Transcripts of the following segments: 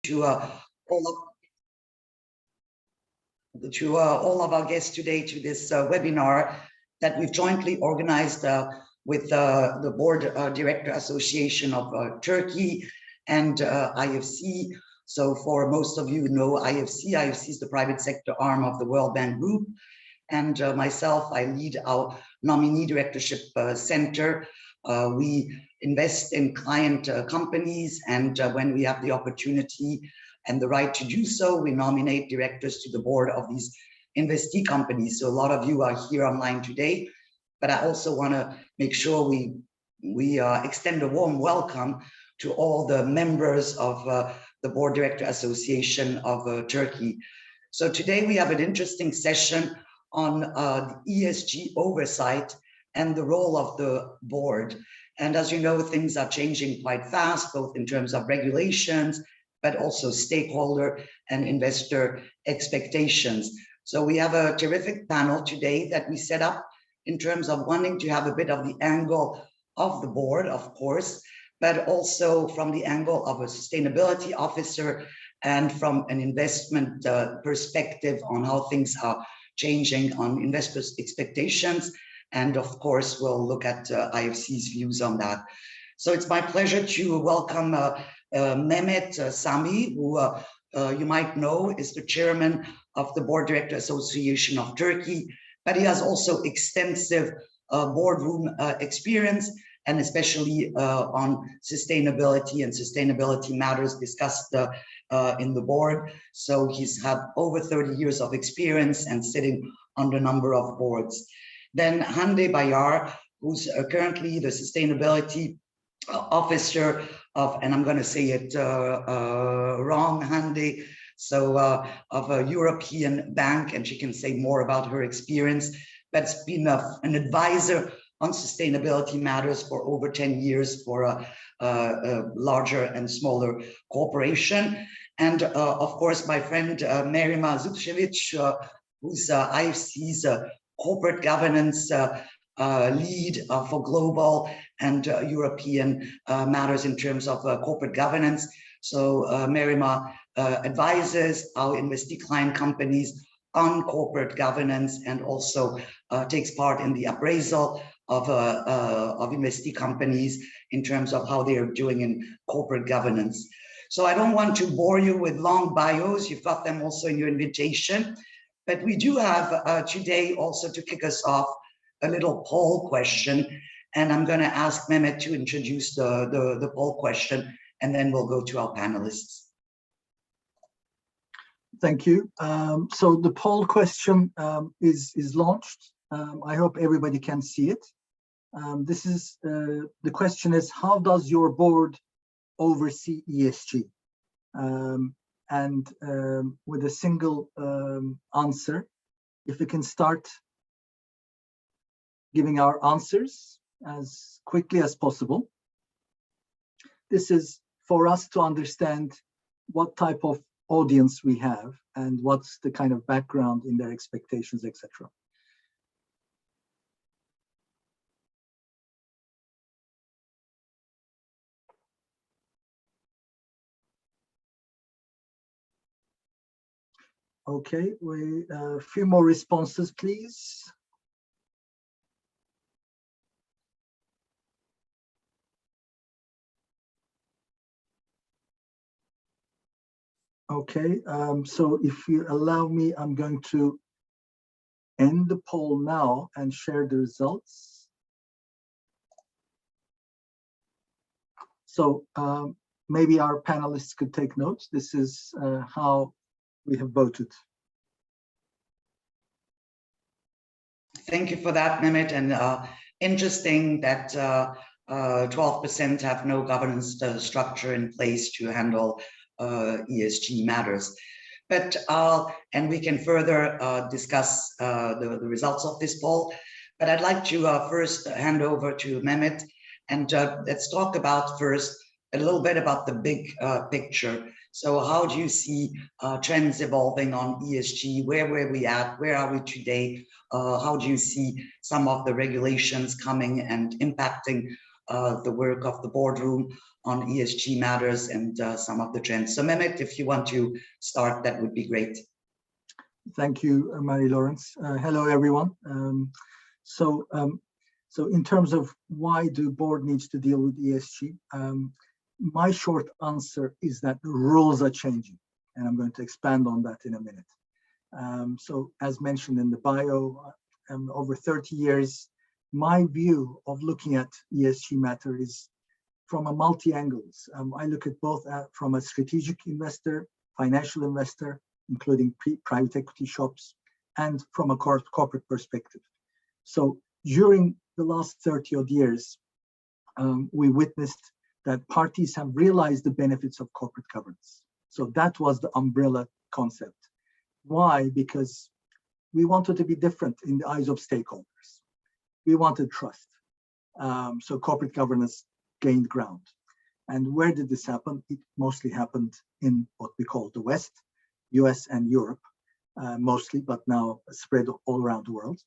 to all of our guests today to this webinar that we've jointly organized with the Board Director Association of Turkey and IFC. So for most of you know IFC. IFC is the private sector arm of the World Bank Group. And myself, I lead our Nominee Directorship Center. We invest in client companies, and when we have the opportunity and the right to do so, we nominate directors to the board of these investee companies. So a lot of you are here online today, but I also want to make sure we extend a warm welcome to all the members of the Board Director Association of Turkey. So today we have an interesting session on ESG oversight and the role of the board. And as you know, things are changing quite fast, both in terms of regulations, but also stakeholder and investor expectations. So we have a terrific panel today that we set up in terms of wanting to have a bit of the angle of the board, of course, but also from the angle of a sustainability officer and from an investment perspective on how things are changing on investors' expectations. And of course, we'll look at IFC's views on that. So it's my pleasure to welcome Mehmet Sami, who you might know is the chairman of the Board Director Association of Turkey, but he has also extensive boardroom experience, and especially on sustainability and sustainability matters discussed in the board. So he's had over 30 years of experience and sitting on a number of boards. Then Hande Bayar, who's currently the sustainability officer of, and I'm going to say it wrong, Hande, so of a European bank, and she can say more about her experience, but it's been an advisor on sustainability matters for over 10 years for a larger and smaller corporation. And of course, my friend Merima Zubcevic, who's IFC's corporate governance lead for global and European matters in terms of corporate governance. So Merima advises our investee client companies on corporate governance and also takes part in the appraisal of investee companies in terms of how they are doing in corporate governance. So I don't want to bore you with long bios. You've got them also in your invitation, but we do have today also to kick us off a little poll question, and I'm going to ask Mehmet to introduce the poll question, and then we'll go to our panelists. Thank you. So the poll question is launched. I hope everybody can see it. This is the question is, how does your board oversee ESG? And with a single answer, if we can start giving our answers as quickly as possible. This is for us to understand what type of audience we have and what's the kind of background in their expectations, etc. Okay, a few more responses, please. Okay, so if you allow me, I'm going to end the poll now and share the results. So maybe our panelists could take notes. This is how we have voted. Thank you for that, Mehmet. And interesting that 12% have no governance structure in place to handle ESG matters. But and we can further discuss the results of this poll. But I'd like to first hand over to Mehmet, and let's talk about first a little bit about the big picture. So how do you see trends evolving on ESG? Where were we at? Where are we today? How do you see some of the regulations coming and impacting the work of the boardroom on ESG matters and some of the trends. So Mehmet, if you want to start, that would be great. Thank you, Marie-Laurence. Hello, everyone. So in terms of why the board needs to deal with ESG, my short answer is that the rules are changing, and I'm going to expand on that in a minute. So as mentioned in the bio, over 30 years, my view of looking at ESG matter is from a multi-angles. I look at both from a strategic investor, financial investor, including private equity shops, and from a corporate perspective. So during the last 30 odd years, we witnessed that parties have realized the benefits of corporate governance. So that was the umbrella concept. Why? Because we wanted to be different in the eyes of stakeholders. We wanted trust. So corporate governance gained ground. And where did this happen? It mostly happened in what we call the West, US and Europe, mostly, but now spread all around the world.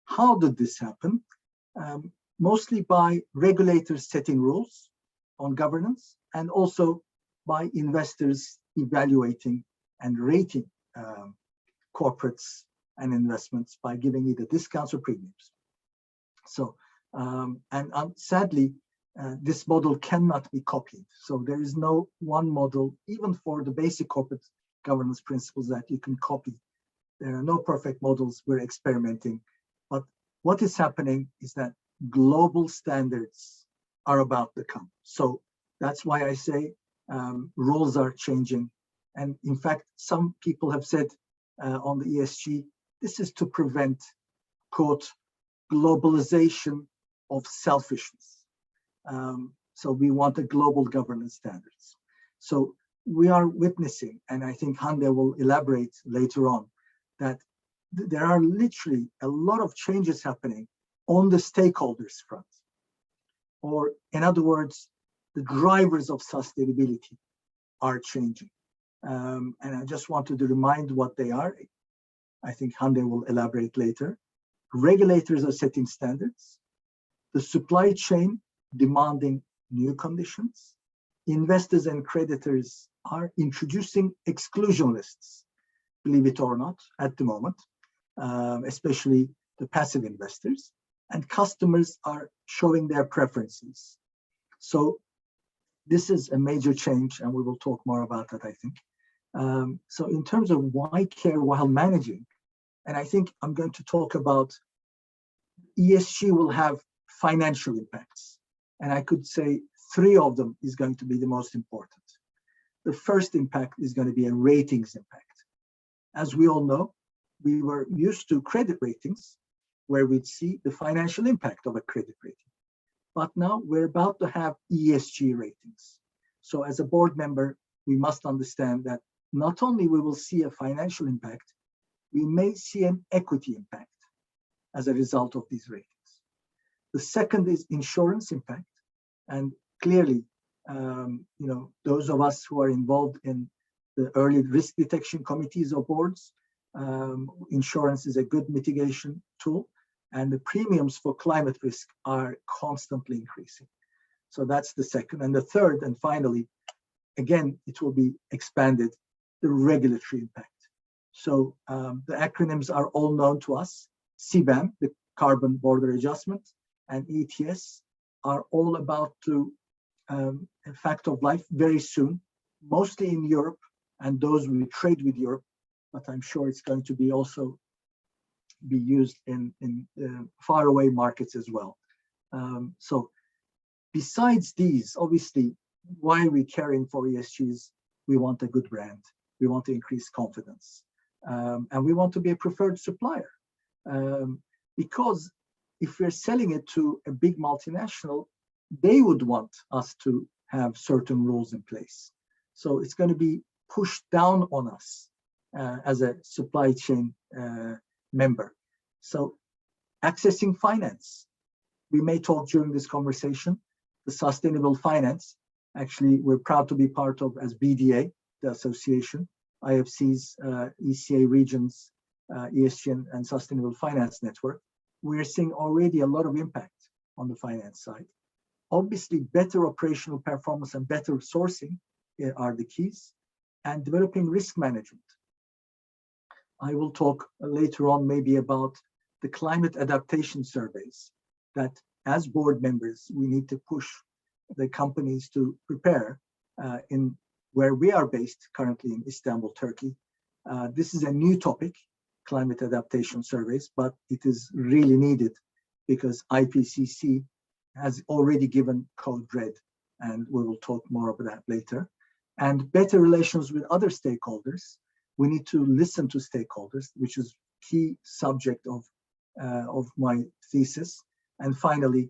How did this happen? Mostly by regulators setting rules on governance, and also by investors evaluating and rating corporates and investments by giving either discounts or premiums. So, sadly, this model cannot be copied. So there is no one model, even for the basic corporate governance principles, that you can copy. There are no perfect models. We're experimenting. But what is happening is that global standards are about to come. So that's why I say rules are changing. And in fact, some people have said on the ESG, this is to prevent, quote, globalization of selfishness. So we want a global governance standards. So we are witnessing, and I think Hande will elaborate later on, that there are literally a lot of changes happening on the stakeholders front. Or in other words, the drivers of sustainability are changing. And I just wanted to remind what they are. I think Hande will elaborate later. Regulators are setting standards. The supply chain demanding new conditions. Investors and creditors are introducing exclusion lists, believe it or not, at the moment, especially the passive investors. And customers are showing their preferences. So this is a major change, and we will talk more about that, I think. So in terms of why care while managing, and I think I'm going to talk about ESG will have financial impacts. And I could say 3 of them is going to be the most important. The first impact is going to be a ratings impact. As we all know, we were used to credit ratings where we'd see the financial impact of a credit rating. But now we're about to have ESG ratings. So as a board member, we must understand that not only we will see a financial impact, we may see an equity impact as a result of these ratings. The second is insurance impact. And clearly, those of us who are involved in the early risk detection committees or boards, insurance is a good mitigation tool, and the premiums for climate risk are constantly increasing. So that's the second. And the third, and finally, again, it will be expanded, the regulatory impact. So the acronyms are all known to us. CBAM, the Carbon Border Adjustment, and ETS are all about to a fact of life very soon, mostly in Europe, and those we trade with Europe, but I'm sure it's going to be also be used in faraway markets as well. So besides these, obviously, why are we caring for ESGs? We want a good brand. We want to increase confidence. And we want to be a preferred supplier. Because if we're selling it to a big multinational, they would want us to have certain rules in place. So it's going to be pushed down on us as a supply chain member. So accessing finance. We may talk during this conversation, the sustainable finance. Actually, we're proud to be part of as BDA, the association, IFC's ECA regions, ESG and sustainable finance network. We're seeing already a lot of impact on the finance side. Obviously, better operational performance and better sourcing are the keys, and developing risk management. I will talk later on maybe about the climate adaptation surveys that as board members, we need to push the companies to prepare in where we are based currently in Istanbul, Turkey. This is a new topic, climate adaptation surveys, but it is really needed because IPCC has already given code red, and we will talk more about that later. And better relations with other stakeholders. We need to listen to stakeholders, which is key subject of my thesis. And finally,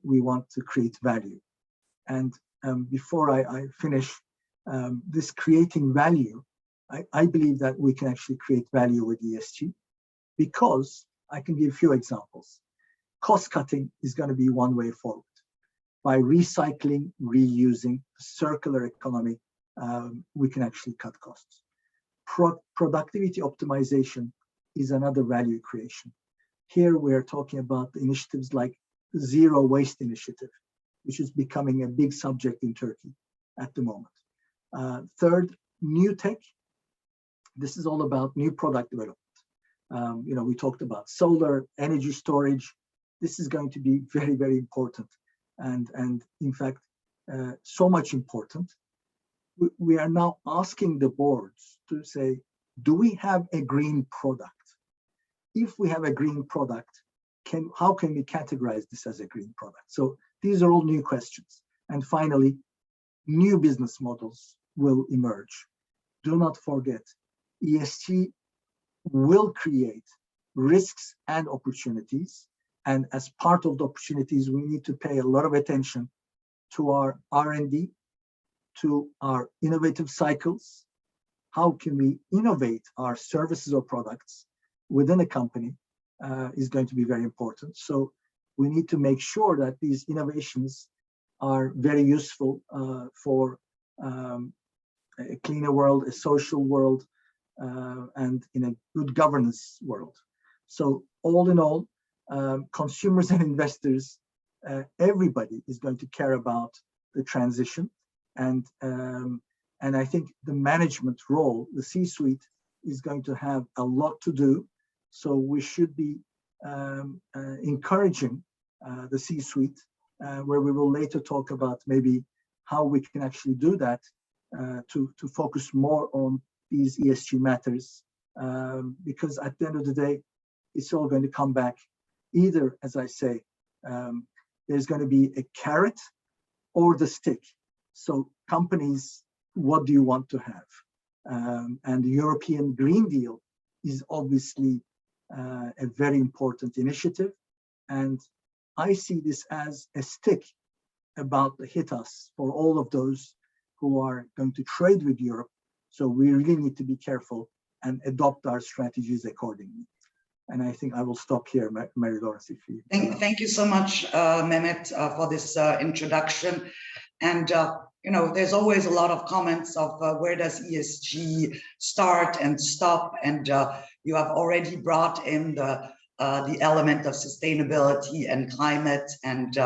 we want to create value. And before I finish, this creating value, I believe that we can actually create value with ESG, because I can give a few examples. Cost cutting is going to be one way forward. By recycling, reusing, circular economy, we can actually cut costs. Productivity optimization is another value creation. Here we're talking about initiatives like the Zero Waste Initiative, which is becoming a big subject in Turkey at the moment. Third, new tech. This is all about new product development. We talked about solar, energy storage. This is going to be very, very important. And in fact, so much important. We are now asking the boards to say, do we have a green product? If we have a green product, how can we categorize this as a green product? So these are all new questions. And finally, new business models will emerge. Do not forget, ESG will create risks and opportunities. And as part of the opportunities, we need to pay a lot of attention to our R&D, to our innovative cycles. How can we innovate our services or products within a company is going to be very important. So we need to make sure that these innovations are very useful for a cleaner world, a social world, and in a good governance world. So all in all, consumers and investors, everybody is going to care about the transition. And I think the management role, the C-suite, is going to have a lot to do. So we should be encouraging the C-suite, where we will later talk about maybe how we can actually do that to focus more on these ESG matters, because at the end of the day, it's all going to come back. Either, as I say, there's going to be a carrot or the stick. So companies, what do you want to have? And the European Green Deal is obviously a very important initiative. And I see this as a stick about to hit us for all of those who are going to trade with Europe. So we really need to be careful and adopt our strategies accordingly. And I think I will stop here, Mary-Laurence, if you... Thank you so much, Mehmet, for this introduction. And, there's always a lot of comments of where does ESG start and stop? And you have already brought in the element of sustainability and climate. And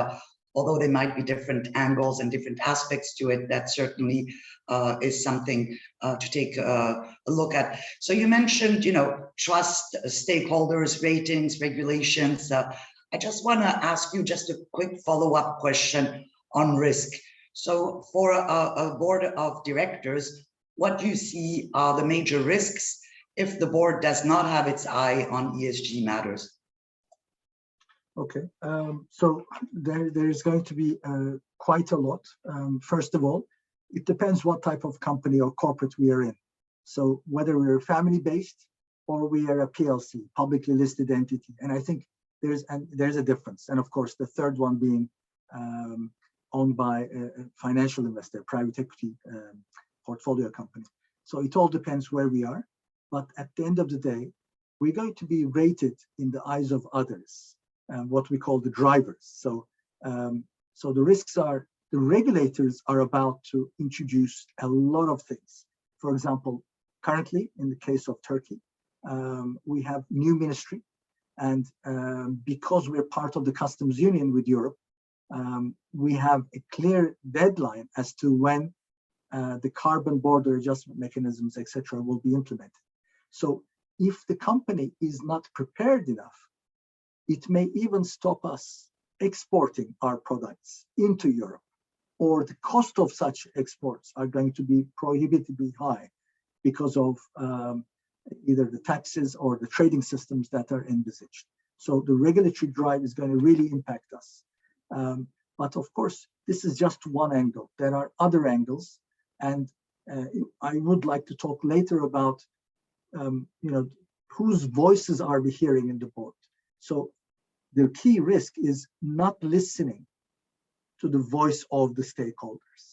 although there might be different angles and different aspects to it, that certainly is something to take a look at. So you mentioned, trust, stakeholders, ratings, regulations. I just want to ask you just a quick follow-up question on risk. So for a board of directors, what do you see are the major risks if the board does not have its eye on ESG matters? Okay, so there's going to be quite a lot. First of all, it depends what type of company or corporate we are in. So whether we're family-based or we are a PLC, publicly listed entity. And I think there's a difference. And of course, the third one being owned by a financial investor, private equity portfolio company. So it all depends where we are. But at the end of the day, we're going to be rated in the eyes of others, what we call the drivers. So the risks are, the regulators are about to introduce a lot of things. For example, currently, in the case of Turkey, we have new ministry. And because we're part of the customs union with Europe, We have a clear deadline as to when the carbon border adjustment mechanisms, etc., will be implemented. So if the company is not prepared enough, it may even stop us exporting our products into Europe, or the cost of such exports are going to be prohibitively high because of either the taxes or the trading systems that are envisaged. So the regulatory drive is going to really impact us. But of course, this is just one angle. There are other angles, and I would like to talk later about, whose voices are we hearing in the board. So the key risk is not listening to the voice of the stakeholders.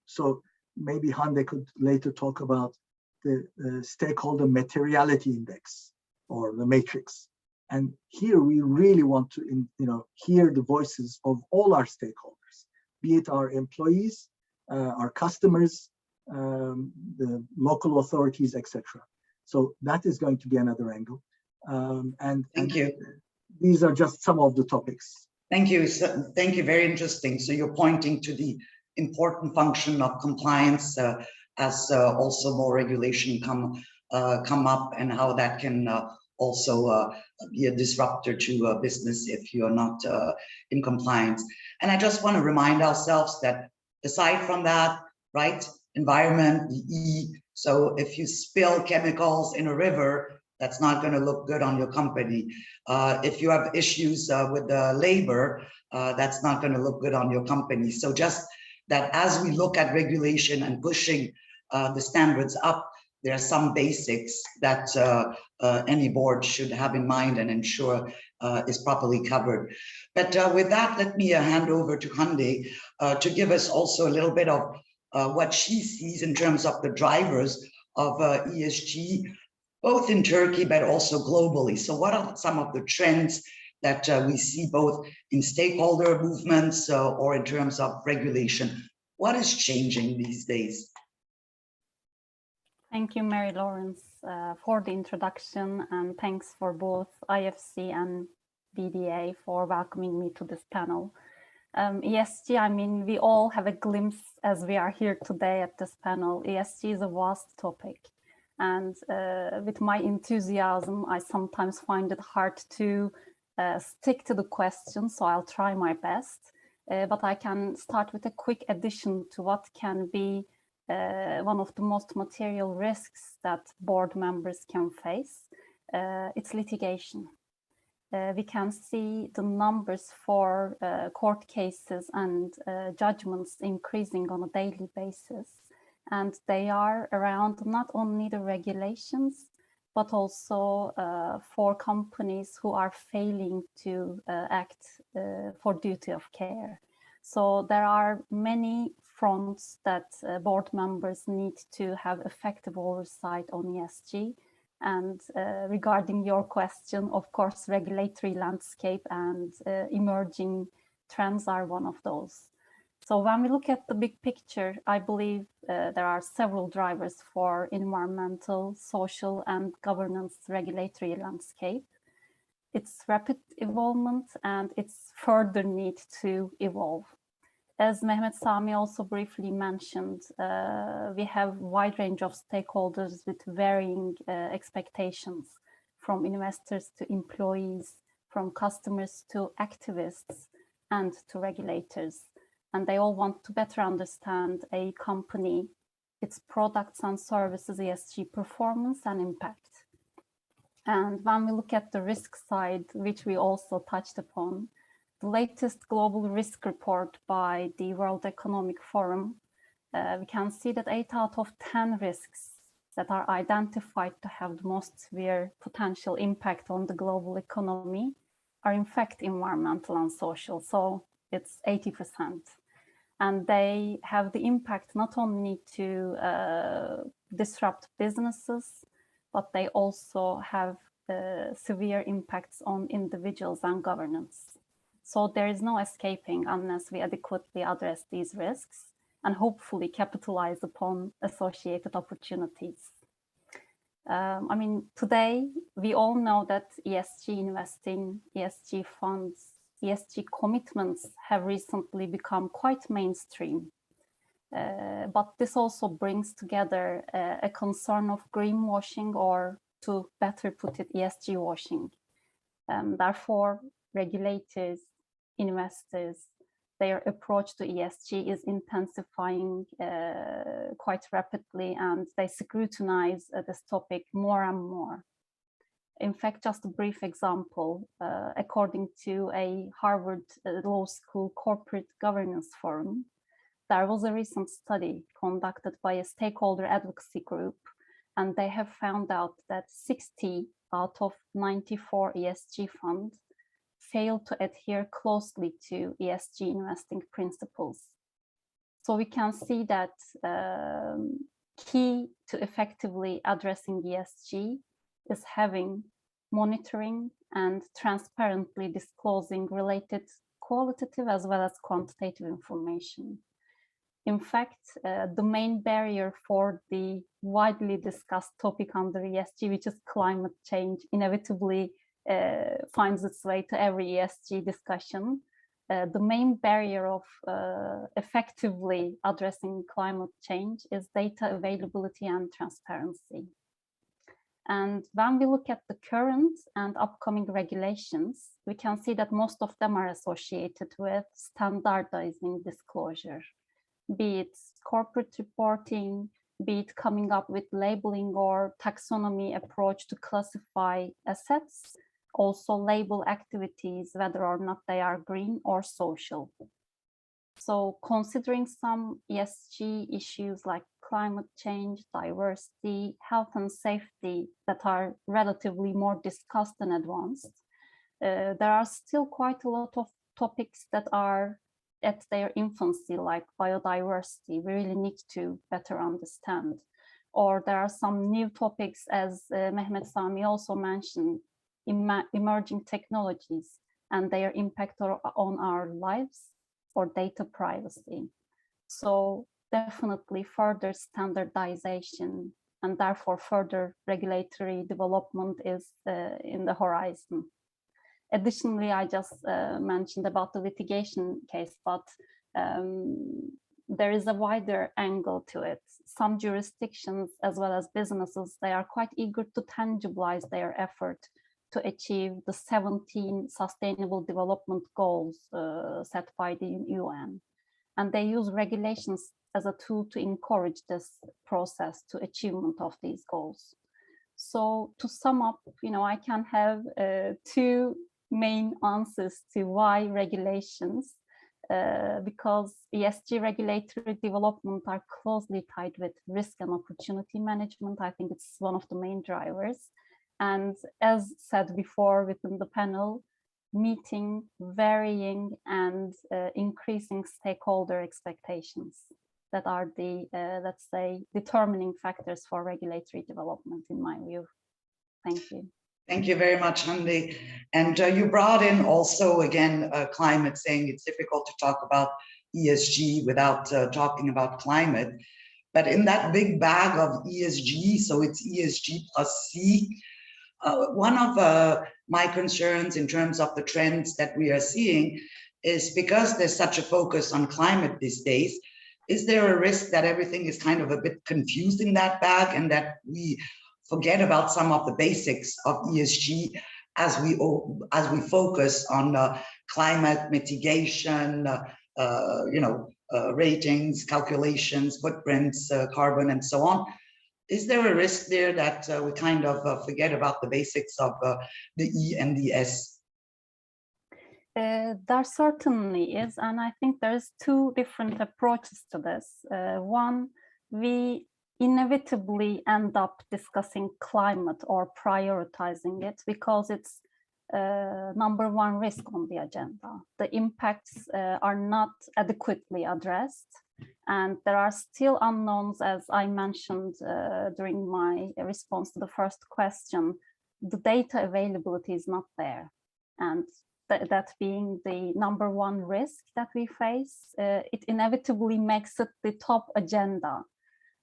So maybe Hande could later talk about the stakeholder materiality index or the matrix. And here we really want to, hear the voices of all our stakeholders, be it our employees, our customers, the local authorities, etc. So that is going to be another angle. Thank you. These are just some of the topics. Thank you. Thank you. Very interesting. So you're pointing to the important function of compliance as also more regulation come up, and how that can also be a disruptor to business if you're not in compliance. And I just want to remind ourselves that aside from that, right, environment, the E, so if you spill chemicals in a river, that's not going to look good on your company. If you have issues with the labor, that's not going to look good on your company. So just that as we look at regulation and pushing the standards up, there are some basics that any board should have in mind and ensure is properly covered. But with that, let me hand over to Hande to give us also a little bit of what she sees in terms of the drivers of ESG, both in Turkey, but also globally. So what are some of the trends that we see both in stakeholder movements or in terms of regulation? What is changing these days? Thank you, Mary Lawrence, for the introduction, and thanks for both IFC and BDA for welcoming me to this panel. ESG, I mean, we all have a glimpse as we are here today at this panel. ESG is a vast topic. And with my enthusiasm, I sometimes find it hard to stick to the question, so I'll try my best. But I can start with a quick addition to what can be one of the most material risks that board members can face. It's litigation. We can see the numbers for court cases and judgments increasing on a daily basis. And they are around not only the regulations, but also for companies who are failing to act for duty of care. So there are many fronts that board members need to have effective oversight on ESG. And regarding your question, of course, regulatory landscape and emerging trends are one of those. So when we look at the big picture, I believe there are several drivers for environmental, social, and governance regulatory landscape. Its rapid evolvement and its further need to evolve. As Mehmet Sami also briefly mentioned, we have a wide range of stakeholders with varying expectations, from investors to employees, from customers to activists, and to regulators. And they all want to better understand a company, its products and services, ESG performance and impact. And when we look at the risk side, which we also touched upon, the latest global risk report by the World Economic Forum, we can see that 8 out of 10 risks that are identified to have the most severe potential impact on the global economy are in fact environmental and social. So it's 80%. And they have the impact not only to disrupt businesses, but they also have severe impacts on individuals and governance. So there is no escaping unless we adequately address these risks and hopefully capitalize upon associated opportunities. I mean, today we all know that ESG investing, ESG funds, ESG commitments have recently become quite mainstream. But this also brings together a concern of greenwashing, or to better put it, ESG washing. Therefore, regulators, investors, their approach to ESG is intensifying quite rapidly, and they scrutinize this topic more and more. In fact, just a brief example, according to a Harvard Law School Corporate Governance Forum, there was a recent study conducted by a stakeholder advocacy group, and they have found out that 60 out of 94 ESG funds fail to adhere closely to ESG investing principles. So we can see that key to effectively addressing ESG is having monitoring and transparently disclosing related qualitative as well as quantitative information. In fact, the main barrier for the widely discussed topic under ESG, which is climate change, inevitably finds its way to every ESG discussion. The main barrier of effectively addressing climate change is data availability and transparency. And when we look at the current and upcoming regulations, we can see that most of them are associated with standardizing disclosure, be it corporate reporting, be it coming up with labeling or taxonomy approach to classify assets, also label activities, whether or not they are green or social. So considering some ESG issues like climate change, diversity, health and safety that are relatively more discussed and advanced, there are still quite a lot of topics that are at their infancy, like biodiversity. We really need to better understand. Or there are some new topics, as Mehmet Sami also mentioned, emerging technologies and their impact on our lives, or data privacy. So definitely further standardization and therefore further regulatory development is in the horizon. Additionally, I just mentioned about the litigation case, but there is a wider angle to it. Some jurisdictions as well as businesses, they are quite eager to tangibilize their effort to achieve the 17 Sustainable Development Goals set by the UN. And they use regulations as a tool to encourage this process to achievement of these goals. So to sum up, I can have two main answers to why regulations, because ESG regulatory development are closely tied with risk and opportunity management. I think it's one of the main drivers. And as said before within the panel, meeting varying and increasing stakeholder expectations that are the, let's say, determining factors for regulatory development, in my view. Thank you. Thank you very much, Hande. And you brought in also, again, climate, saying it's difficult to talk about ESG without talking about climate. But in that big bag of ESG, so it's ESG plus C, one of my concerns in terms of the trends that we are seeing is, because there's such a focus on climate these days, is there a risk that everything is kind of a bit confused in that bag and that we forget about some of the basics of ESG as we focus on climate mitigation, ratings, calculations, footprints, carbon, and so on? Is there a risk there that we kind of forget about the basics of the E and the S? There certainly is, and I think there's two different approaches to this. One, we inevitably end up discussing climate or prioritizing it because it's #1 risk on the agenda. The impacts are not adequately addressed, and there are still unknowns, as I mentioned during my response to the first question. The data availability is not there, and that being the #1 risk that we face, it inevitably makes it the top agenda.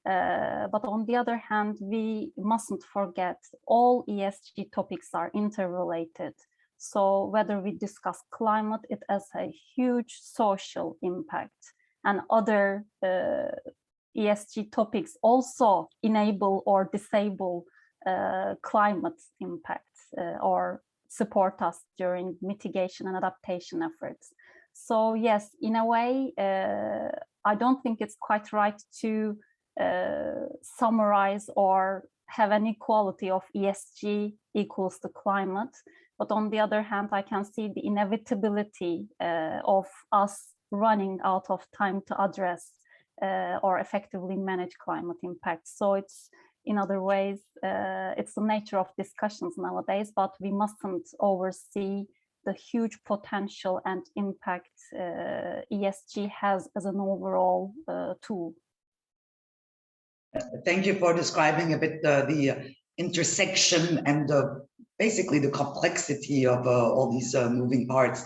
But on the other hand, we mustn't forget all ESG topics are interrelated. So whether we discuss climate, it has a huge social impact, and other ESG topics also enable or disable climate impact or support us during mitigation and adaptation efforts. So yes, in a way, I don't think it's quite right to summarize or have an equality of ESG equals to climate. But on the other hand, I can see the inevitability of us running out of time to address or effectively manage climate impact. So it's, in other ways, it's the nature of discussions nowadays, but we mustn't oversee the huge potential and impact ESG has as an overall tool. Thank you for describing a bit the intersection and basically the complexity of all these moving parts.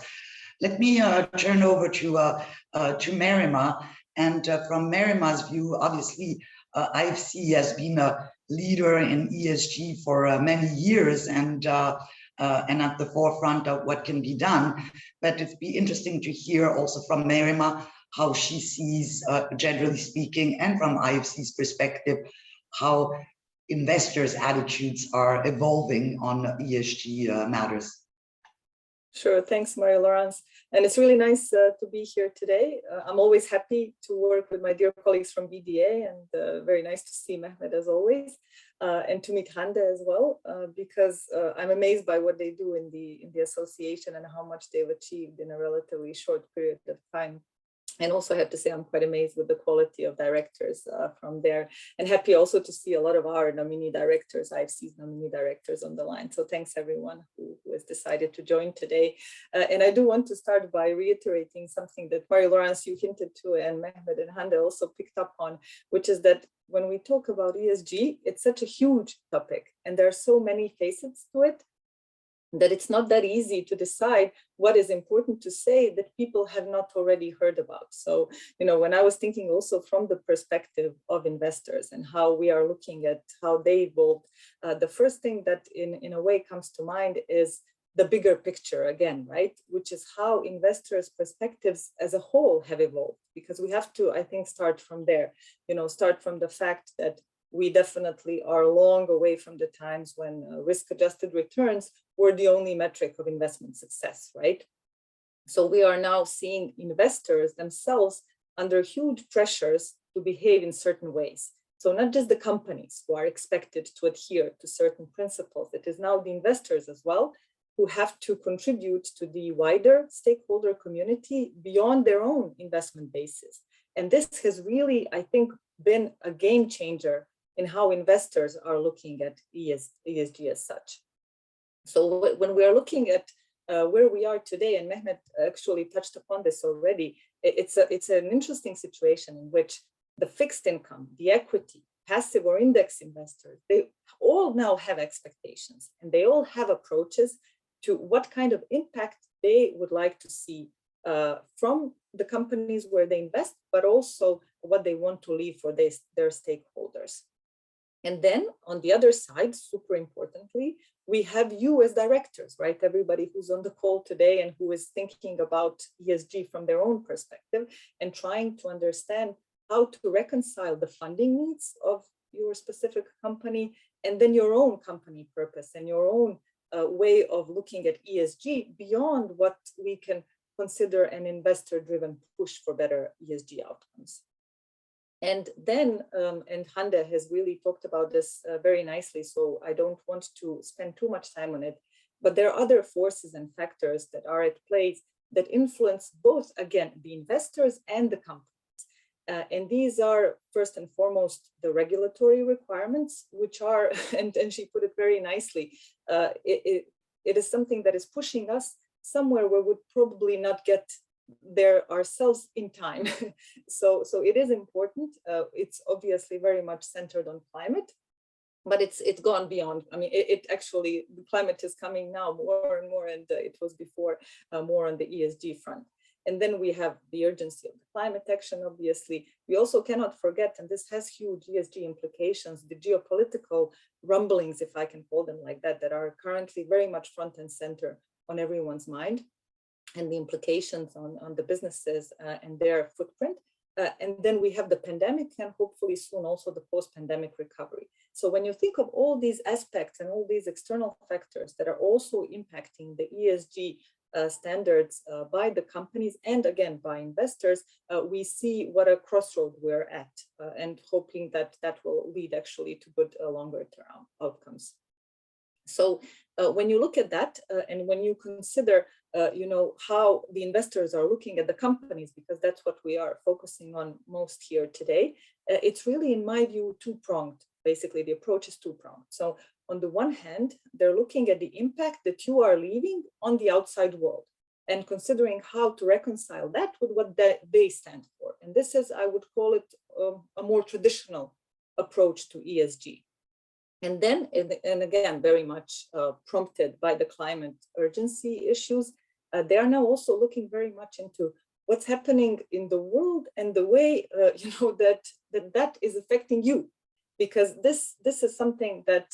Let me turn over to Marima, and from Marima's view, obviously IFC has been a leader in ESG for many years and at the forefront of what can be done. But it'd be interesting to hear also from Marima how she sees, generally speaking, and from IFC's perspective, how investors' attitudes are evolving on ESG matters. Sure, thanks, Marie-Laurence. And it's really nice to be here today. I'm always happy to work with my dear colleagues from BDA, and very nice to see Mehmet as always, and to meet Hande as well, because I'm amazed by what they do in the association and how much they've achieved in a relatively short period of time. And also I have to say I'm quite amazed with the quality of directors from there, and happy also to see a lot of our nominee directors, IFC's nominee directors on the line. So thanks everyone who has decided to join today. And I do want to start by reiterating something that Marie-Laurence, you hinted to, and Mehmet and Hande also picked up on, which is that when we talk about ESG, it's such a huge topic and there are so many facets to it, that it's not that easy to decide what is important to say that people have not already heard about. So, you know, when I was thinking also from the perspective of investors and how we are looking at how they evolved, the first thing that in a way comes to mind is the bigger picture again, right? Which is how investors' perspectives as a whole have evolved, because we have to, I think, start from there, you know, start from the fact that we definitely are long away from the times when risk-adjusted returns were the only metric of investment success, right? So we are now seeing investors themselves under huge pressures to behave in certain ways. So not just the companies who are expected to adhere to certain principles, it is now the investors as well who have to contribute to the wider stakeholder community beyond their own investment basis. And this has really, I think, been a game changer in how investors are looking at ESG as such. So when we are looking at where we are today, and Mehmet actually touched upon this already, it's an interesting situation in which the fixed income, the equity, passive or index investors, they all now have expectations and they all have approaches to what kind of impact they would like to see from the companies where they invest, but also what they want to leave for their stakeholders. And then on the other side, super importantly, we have you as directors, right? Everybody who's on the call today and who is thinking about ESG from their own perspective and trying to understand how to reconcile the funding needs of your specific company and then your own company purpose and your own way of looking at ESG beyond what we can consider an investor-driven push for better ESG outcomes. And then, and Hande has really talked about this very nicely, so I don't want to spend too much time on it, but there are other forces and factors that are at play that influence both, again, the investors and the companies. And these are, first and foremost, the regulatory requirements, which are, and she put it very nicely, it is something that is pushing us somewhere where we'd probably not get there ourselves in time. So it is important. It's obviously very much centered on climate, but it's gone beyond. I mean, it actually, the climate is coming now more and more, and it was before more on the ESG front. And then we have the urgency of the climate action, obviously. We also cannot forget, and this has huge ESG implications, the geopolitical rumblings, if I can call them like that, that are currently very much front and center on everyone's mind, and the implications on the businesses and their footprint. And then we have the pandemic, and hopefully soon also the post-pandemic recovery. So when you think of all these aspects and all these external factors that are also impacting the ESG standards by the companies and again by investors, we see what a crossroad we're at, and hoping that that will lead actually to good longer term outcomes. So when you look at that and when you consider how the investors are looking at the companies, because that's what we are focusing on most here today, it's really, in my view, two-pronged. Basically, the approach is two-pronged. So on the one hand, they're looking at the impact that you are leaving on the outside world and considering how to reconcile that with what they stand for. And this is, I would call it, a more traditional approach to ESG. And then, and again, very much prompted by the climate urgency issues, they are now also looking very much into what's happening in the world and the way that is affecting you, because this is something that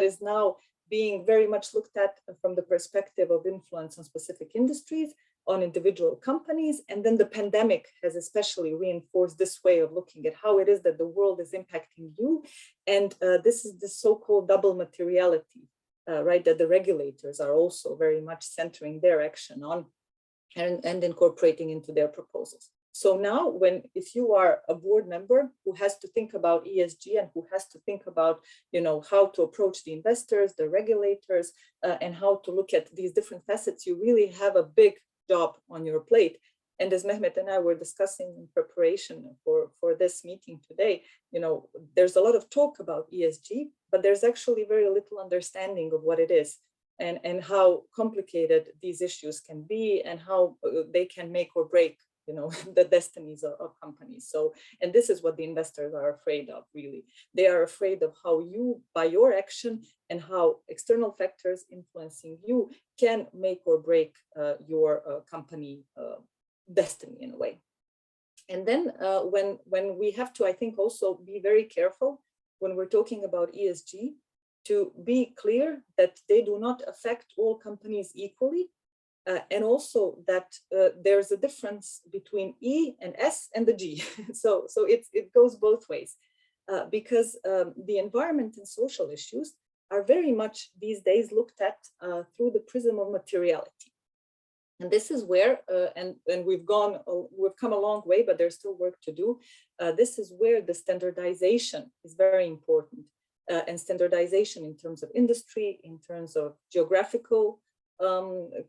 is now being very much looked at from the perspective of influence on specific industries, on individual companies, and then the pandemic has especially reinforced this way of looking at how it is that the world is impacting you, and this is the so-called double materiality. Right, that the regulators are also very much centering their action on and incorporating into their proposals. So now, if you are a board member who has to think about ESG and who has to think about, how to approach the investors, the regulators, and how to look at these different facets, you really have a big job on your plate. And as Mehmet and I were discussing in preparation for this meeting today, there's a lot of talk about ESG, but there's actually very little understanding of what it is and how complicated these issues can be and how they can make or break, the destinies of companies. So, and this is what the investors are afraid of, really. They are afraid of how you, by your action and how external factors influencing you can make or break your company destiny in a way. And then when we have to, I think, also be very careful when we're talking about ESG to be clear that they do not affect all companies equally, and also that there's a difference between E and S and the G. so it goes both ways, because the environment and social issues are very much these days looked at through the prism of materiality. And this is where, and we've come a long way, but there's still work to do. This is where the standardization is very important, and standardization in terms of industry, in terms of geographical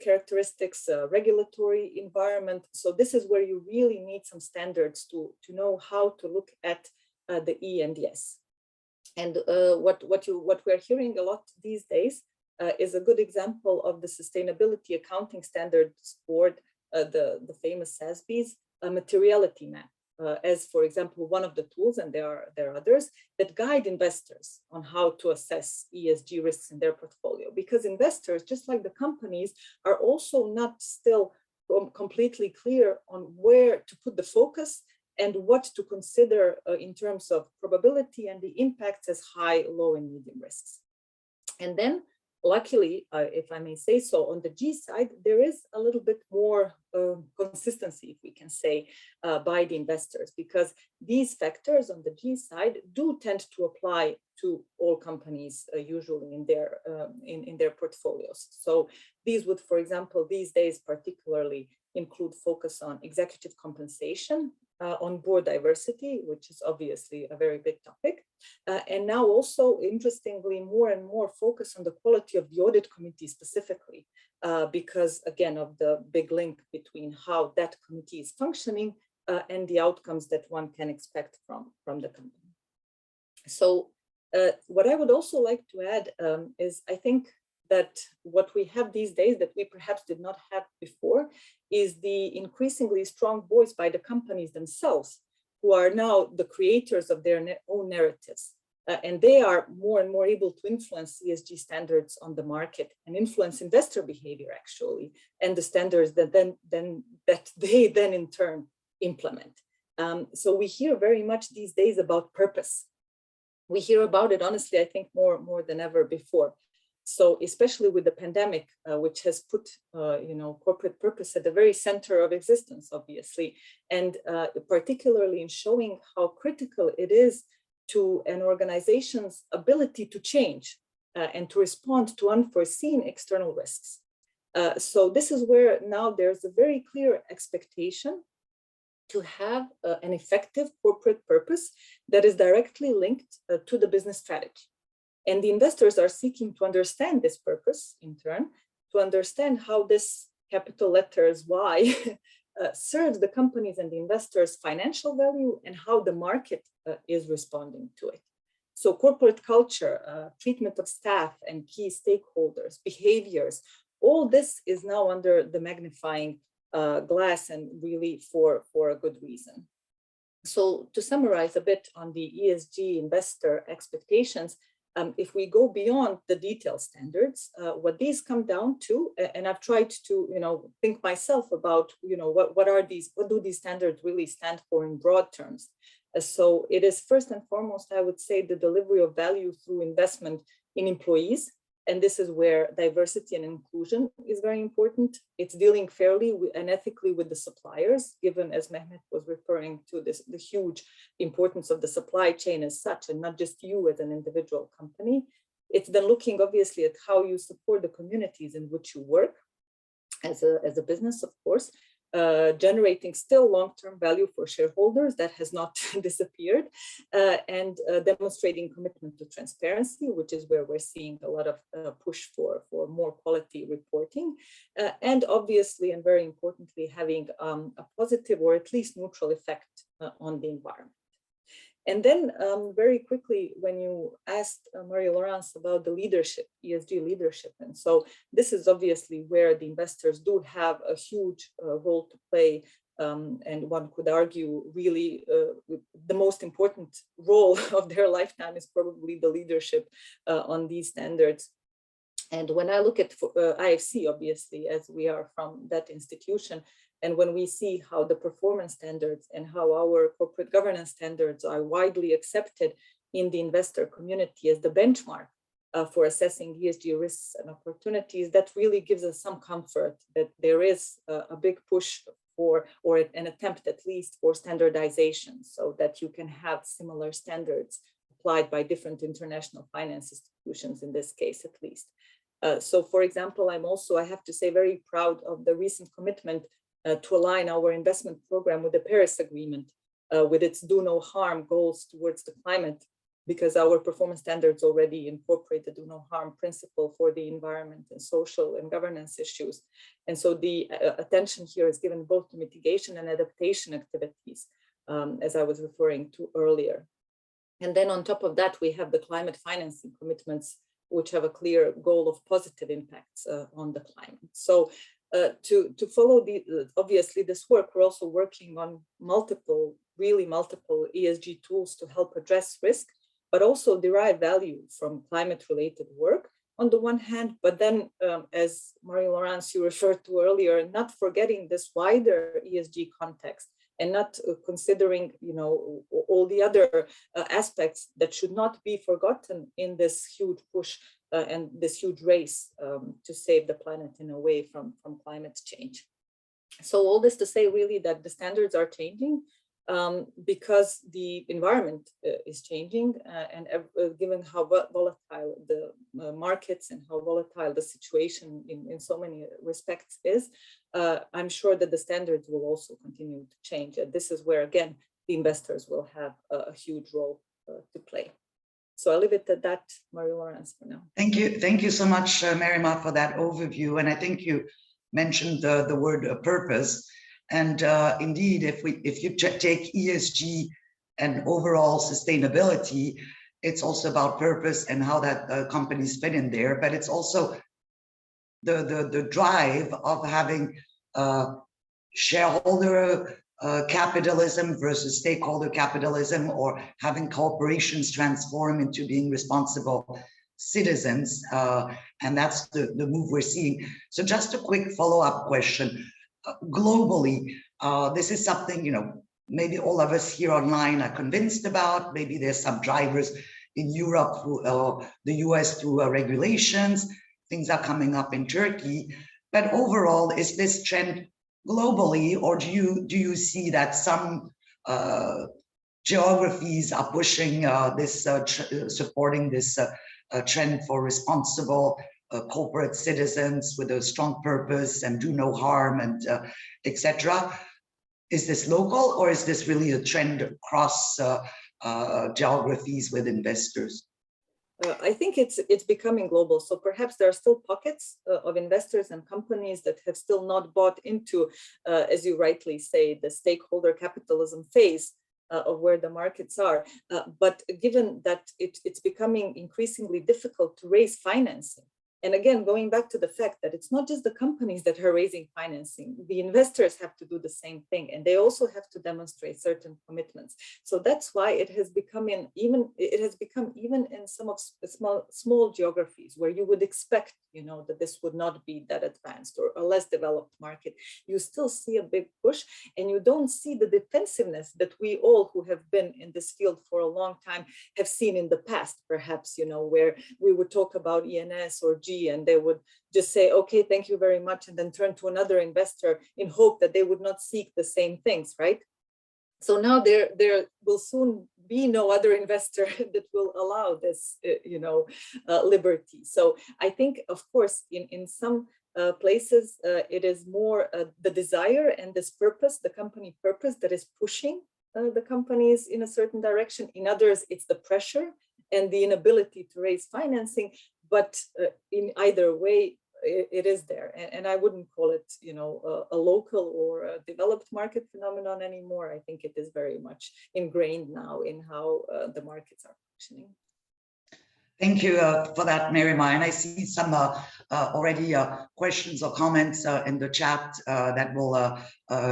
characteristics, regulatory environment. So this is where you really need some standards to know how to look at the E and the S. And what we're hearing a lot these days is a good example of the Sustainability Accounting Standards Board, the famous SASB's materiality map, as, for example, one of the tools, and there are others, that guide investors on how to assess ESG risks in their portfolio. Because investors, just like the companies, are also not still completely clear on where to put the focus and what to consider in terms of probability and the impacts as high, low, and medium risks. And then, luckily, if I may say so, on the G side, there is a little bit more consistency, if we can say, by the investors, because these factors on the G side do tend to apply to all companies, usually in their portfolios. So these would, for example, these days particularly include focus on executive compensation, on board diversity, which is obviously a very big topic. And now also, interestingly, more and more focus on the quality of the audit committee specifically, because again, of the big link between how that committee is functioning and the outcomes that one can expect from the company. So what I would also like to add is, I think that what we have these days that we perhaps did not have before is the increasingly strong voice by the companies themselves, who are now the creators of their own narratives. And they are more and more able to influence ESG standards on the market and influence investor behavior, actually, and the standards that they then in turn implement. So we hear very much these days about purpose. We hear about it, honestly, I think more than ever before. So especially with the pandemic, which has put corporate purpose at the very center of existence, obviously, and particularly in showing how critical it is to an organization's ability to change and to respond to unforeseen external risks. So this is where now there's a very clear expectation to have an effective corporate purpose that is directly linked to the business strategy. And the investors are seeking to understand this purpose in turn, to understand how this capital letters Y serves the companies and the investors' financial value and how the market is responding to it. So corporate culture, treatment of staff and key stakeholders, behaviors, all this is now under the magnifying glass, and really for a good reason. So to summarize a bit on the ESG investor expectations, if we go beyond the detailed standards, what these come down to, and I've tried to think myself about what do these standards really stand for in broad terms. So it is first and foremost, I would say, the delivery of value through investment in employees. And this is where diversity and inclusion is very important. It's dealing fairly and ethically with the suppliers, given, as Mehmet was referring to, the huge importance of the supply chain as such, and not just you as an individual company. It's then looking obviously at how you support the communities in which you work as a business, of course, generating still long-term value for shareholders that has not disappeared, and demonstrating commitment to transparency, which is where we're seeing a lot of push for more quality reporting, and obviously, and very importantly, having a positive or at least neutral effect on the environment. And then very quickly, when you asked Marie-Laurence about the leadership, ESG leadership, and so this is obviously where the investors do have a huge role to play, and one could argue really the most important role of their lifetime is probably the leadership on these standards. And when I look at IFC, obviously, as we are from that institution, and when we see how the performance standards and how our corporate governance standards are widely accepted in the investor community as the benchmark for assessing ESG risks and opportunities, that really gives us some comfort that there is a big push for, or an attempt at least, for standardization, so that you can have similar standards applied by different international finance institutions, in this case at least. So for example, I'm also, I have to say, very proud of the recent commitment to align our investment program with the Paris Agreement, with its do no harm goals towards the climate, because our performance standards already incorporate the do no harm principle for the environment and social and governance issues. And so the attention here is given both to mitigation and adaptation activities, as I was referring to earlier. And then on top of that, we have the climate financing commitments, which have a clear goal of positive impacts on the climate. So to follow obviously this work, we're also working on multiple ESG tools to help address risk, but also derive value from climate-related work on the one hand, but then as Marie-Laurence, you referred to earlier, not forgetting this wider ESG context and not considering, all the other aspects that should not be forgotten in this huge push and this huge race to save the planet in a way from climate change. So all this to say really that the standards are changing because the environment is changing, and given how volatile the markets and how volatile the situation in so many respects is, I'm sure that the standards will also continue to change. And this is where, again, the investors will have a huge role to play. So I'll leave it at that, Marie-Laurence, for now. Thank you so much, Marima, for that overview. And I think you mentioned the word purpose. And indeed, if you take ESG and overall sustainability, it's also about purpose and how that companies fit in there. But it's also the drive of having shareholder capitalism versus stakeholder capitalism, or having corporations transform into being responsible citizens. And that's the move we're seeing. So just a quick follow-up question. Globally, this is something, maybe all of us here online are convinced about. Maybe there's some drivers in Europe, through, the US through regulations. Things are coming up in Turkey. But overall, is this trend globally, or do you see that some geographies are pushing this, supporting this trend for responsible corporate citizens with a strong purpose and do no harm and etc.? Is this local, or is this really a trend across geographies with investors? I think it's becoming global. So perhaps there are still pockets of investors and companies that have still not bought into, as you rightly say, the stakeholder capitalism phase of where the markets are. But given that it's becoming increasingly difficult to raise financing, and again, going back to the fact that it's not just the companies that are raising financing, the investors have to do the same thing, and they also have to demonstrate certain commitments. So that's why it has become even in some of small geographies where you would expect, you know, that this would not be that advanced or a less developed market, you still see a big push, and you don't see the defensiveness that we all who have been in this field for a long time have seen in the past, perhaps, you know, where we would talk about ENS or G, and they would just say, okay, thank you very much, and then turn to another investor in hope that they would not seek the same things, right? So now there will soon be no other investor that will allow this, you know, liberty. So I think, of course, in some places, it is more the desire and this purpose, the company purpose, that is pushing the companies in a certain direction. In others, it's the pressure and the inability to raise financing. But in either way, it is there, and I wouldn't call it, you know, a local or a developed market phenomenon anymore. I think it is very much ingrained now in how the markets are functioning. Thank you for that, Mary-Ma. And I see some already questions or comments in the chat that will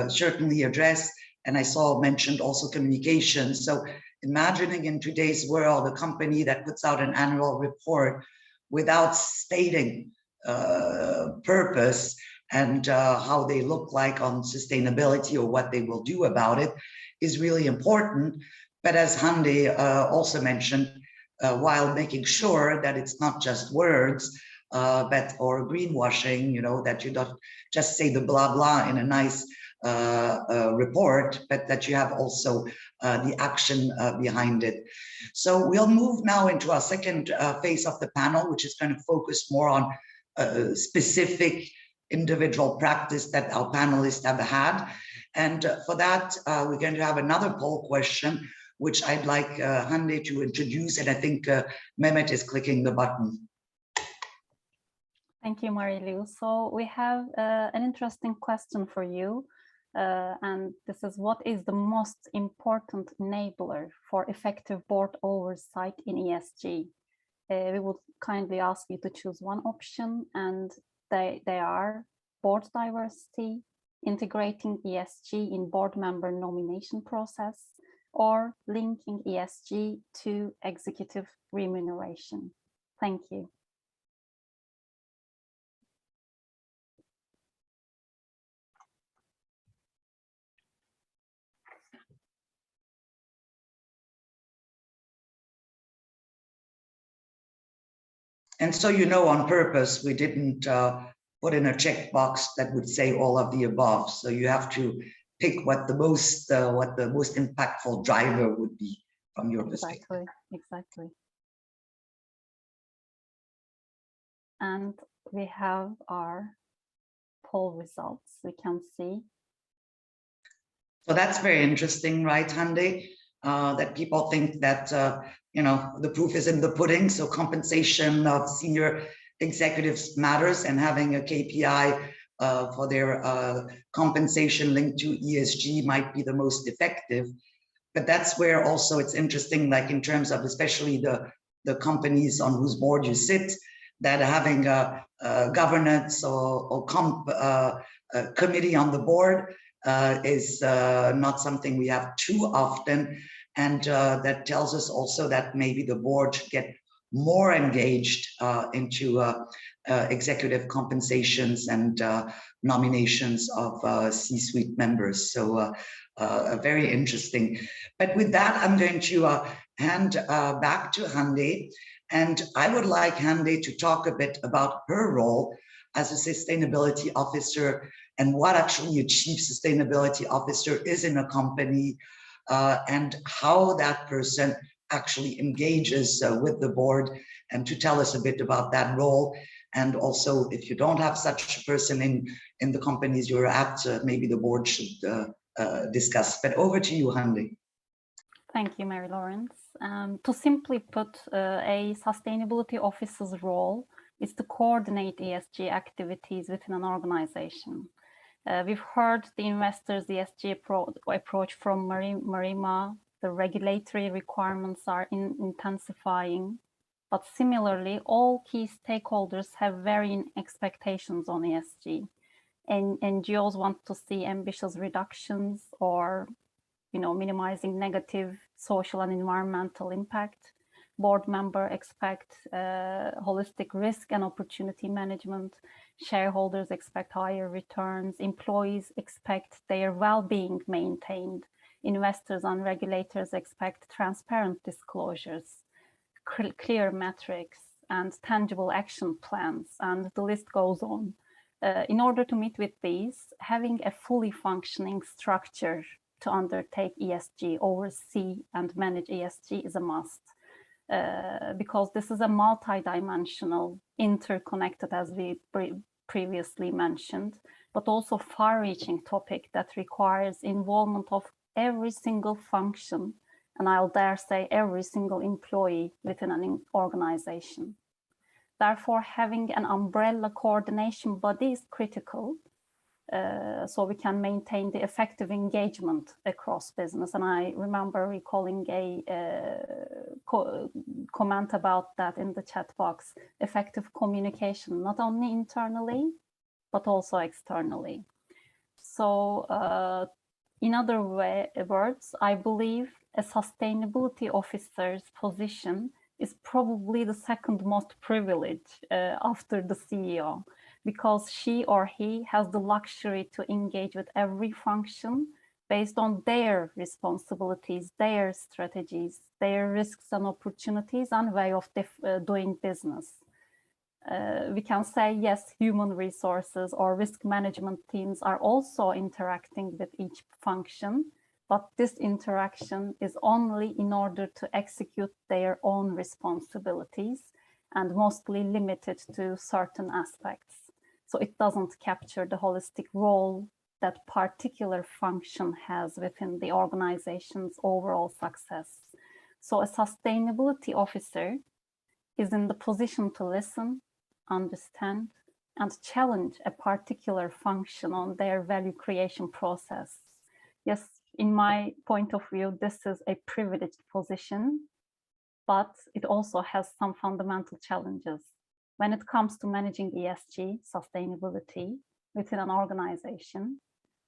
certainly address. And I saw mentioned also communication. So imagining in today's world a company that puts out an annual report without stating purpose and how they look like on sustainability or what they will do about it is really important. But as Hande also mentioned, while making sure that it's not just words or greenwashing, you know, that you don't just say the blah blah in a nice report, but that you have also the action behind it. So we'll move now into our second phase of the panel, which is going to focus more on specific individual practice that our panelists have had. And for that, we're going to have another poll question, which I'd like Hande to introduce. And I think Mehmet is clicking the button. Thank you, Marilu. So we have an interesting question for you. And this is, what is the most important enabler for effective board oversight in ESG? We would kindly ask you to choose one option, and they are board diversity, integrating ESG in board member nomination process, or linking ESG to executive remuneration. Thank you. And so, you know, on purpose, we didn't put in a checkbox that would say all of the above. So you have to pick what the most impactful driver would be from your perspective. Exactly. And we have our poll results. We can see. So that's very interesting, right, Hande? That people think that you know, the proof is in the pudding. So compensation of senior executives matters, and having a KPI for their compensation linked to ESG might be the most effective. But that's where also it's interesting, like in terms of especially the companies on whose board you sit, that having a governance or comp committee on the board is not something we have too often. And that tells us also that maybe the board should get more engaged into executive compensations and nominations of C-suite members. So very interesting. But with that, I'm going to hand back to Hande. And I would like Hande to talk a bit about her role as a sustainability officer and what actually a chief sustainability officer is in a company, and how that person actually engages with the board, and to tell us a bit about that role. And also, if you don't have such a person in the companies you're at, maybe the board should discuss. But over to you, Hande. Thank you, Mary Lawrence. To simply put, a sustainability officer's role is to coordinate ESG activities within an organization. We've heard the investors' ESG approach from Marima. The regulatory requirements are intensifying, but similarly, all key stakeholders have varying expectations on ESG. And NGOs want to see ambitious reductions or, minimizing negative social and environmental impact. Board members expect holistic risk and opportunity management. Shareholders expect higher returns. Employees expect their well-being maintained. Investors and regulators expect transparent disclosures, clear metrics, and tangible action plans, and the list goes on. In order to meet with these, having a fully functioning structure to undertake ESG, oversee and manage ESG is a must, because this is a multi-dimensional, interconnected, as we previously mentioned, but also far-reaching topic that requires involvement of every single function, and I'll dare say every single employee within an organization. Therefore, having an umbrella coordination body is critical, so we can maintain the effective engagement across business. And I remember recalling a comment about that in the chat box: effective communication, not only internally, but also externally. So in other words, I believe a sustainability officer's position is probably the second most privileged after the CEO, because she or he has the luxury to engage with every function based on their responsibilities, their strategies, their risks and opportunities, and way of doing business. We can say, yes, human resources or risk management teams are also interacting with each function, but this interaction is only in order to execute their own responsibilities and mostly limited to certain aspects. So it doesn't capture the holistic role that particular function has within the organization's overall success. So a sustainability officer is in the position to listen, understand, and challenge a particular function on their value creation process. Yes, in my point of view, this is a privileged position, but it also has some fundamental challenges. When it comes to managing ESG, sustainability, within an organization,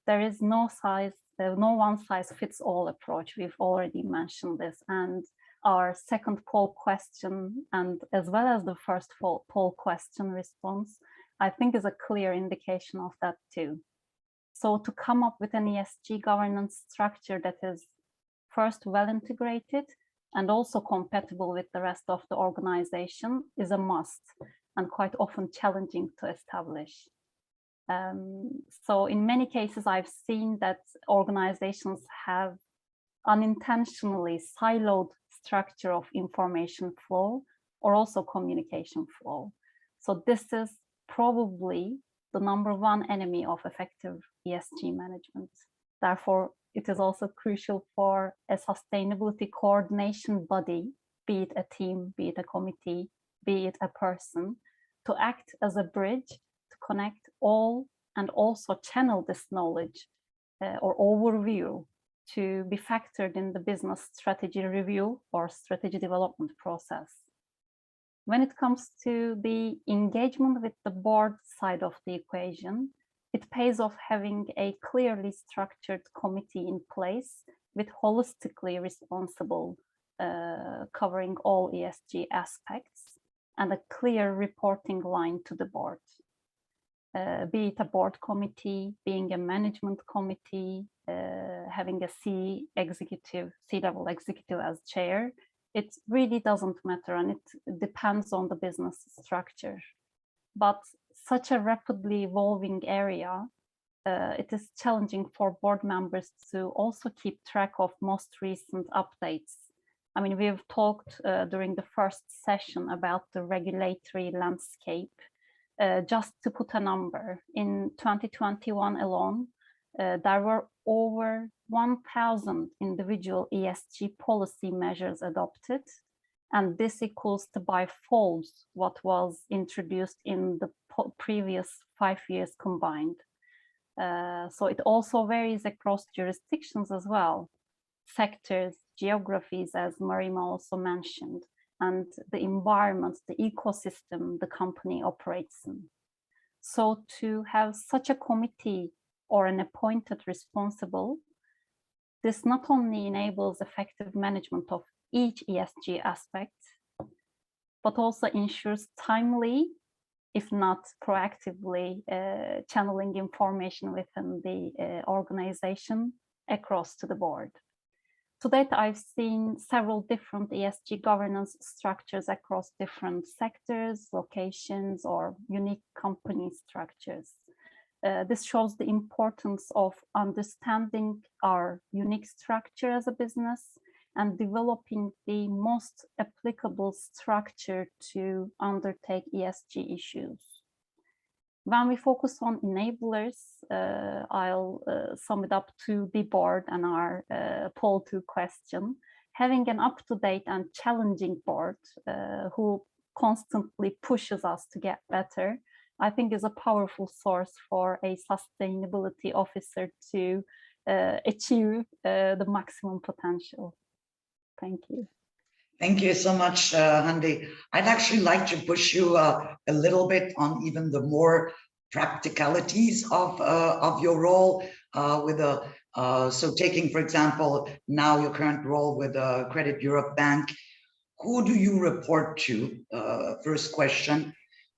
there is no one-size-fits-all approach. We've already mentioned this, and our second poll question, and as well as the first poll question response, I think is a clear indication of that too. So to come up with an ESG governance structure that is first well integrated and also compatible with the rest of the organization is a must, and quite often challenging to establish. So in many cases, I've seen that organizations have unintentionally siloed structure of information flow or also communication flow. So this is probably the #1 enemy of effective ESG management. Therefore, it is also crucial for a sustainability coordination body, be it a team, be it a committee, be it a person, to act as a bridge to connect all and also channel this knowledge or overview to be factored in the business strategy review or strategy development process. When it comes to the engagement with the board side of the equation, it pays off having a clearly structured committee in place with holistically responsible, covering all ESG aspects, and a clear reporting line to the board. be it a board committee, being a management committee, having a C-level executive as chair. It really doesn't matter, and it depends on the business structure. But such a rapidly evolving area, it is challenging for board members to also keep track of most recent updates. I mean, we've talked during the first session about the regulatory landscape. Just to put a number, in 2021 alone, there were over 1,000 individual ESG policy measures adopted, and this equals to by folds what was introduced in the previous 5 years combined. So it also varies across jurisdictions as well, sectors, geographies, as Marima also mentioned, and the environment, the ecosystem the company operates in. So to have such a committee or an appointed responsible, this not only enables effective management of each ESG aspect, but also ensures timely, if not proactively, channeling information within the organization across to the board. To date, I've seen several different ESG governance structures across different sectors, locations, or unique company structures. This shows the importance of understanding our unique structure as a business and developing the most applicable structure to undertake ESG issues. When we focus on enablers, I'll sum it up to the board and our poll 2 question. Having an up-to-date and challenging board who constantly pushes us to get better, I think is a powerful source for a sustainability officer to achieve the maximum potential. Thank you. Thank you so much, Hande. I'd actually like to push you a little bit on even the more practicalities of your role so taking, for example, now your current role with Credit Europe Bank. Who do you report to? First question.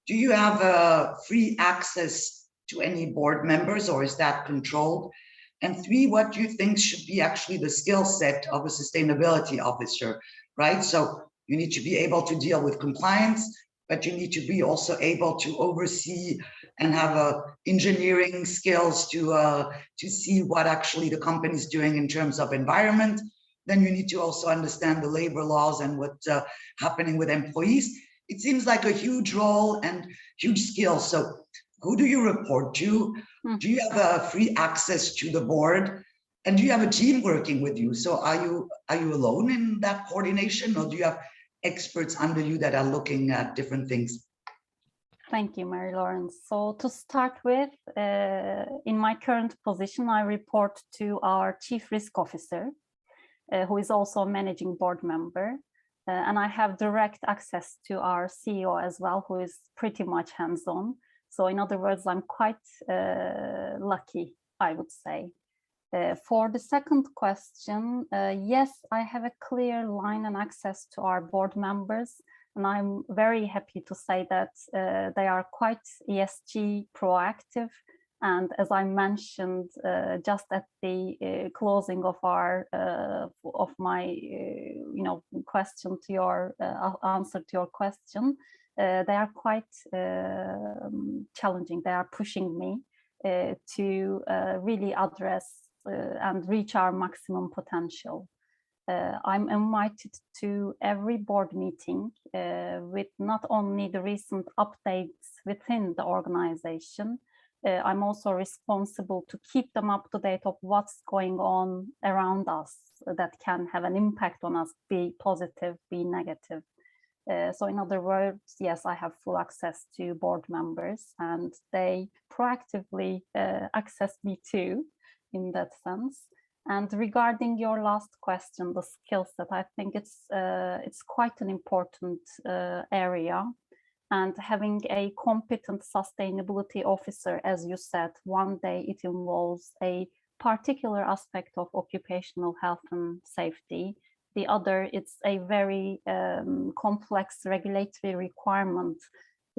Do you have free access to any board members, or is that controlled? And 3, what do you think should be actually the skill set of a sustainability officer? Right, so you need to be able to deal with compliance, but you need to be also able to oversee and have engineering skills to see what actually the company is doing in terms of environment. Then you need to also understand the labor laws and what's happening with employees. It seems like a huge role and huge skill. So who do you report to? Do you have free access to the board? And do you have a team working with you? So are you alone in that coordination, or do you have experts under you that are looking at different things? Thank you, Mary-Laurence. So to start with, in my current position, I report to our Chief Risk Officer, who is also a managing board member. And I have direct access to our CEO as well, who is pretty much hands-on. So in other words, I'm quite lucky, I would say. For the second question, yes, I have a clear line and access to our board members, and I'm very happy to say that they are quite ESG proactive. And as I mentioned, just at the closing of our of my question to your answer to your question, they are quite challenging. They are pushing me to really address and reach our maximum potential. I'm invited to every board meeting with not only the recent updates within the organization, I'm also responsible to keep them up to date of what's going on around us that can have an impact on us, be positive, be negative. So in other words, yes, I have full access to board members, and they proactively access me too, in that sense. And regarding your last question, the skill set, I think it's quite an important area. And having a competent sustainability officer, as you said, one day it involves a particular aspect of occupational health and safety. The other, it's a very complex regulatory requirement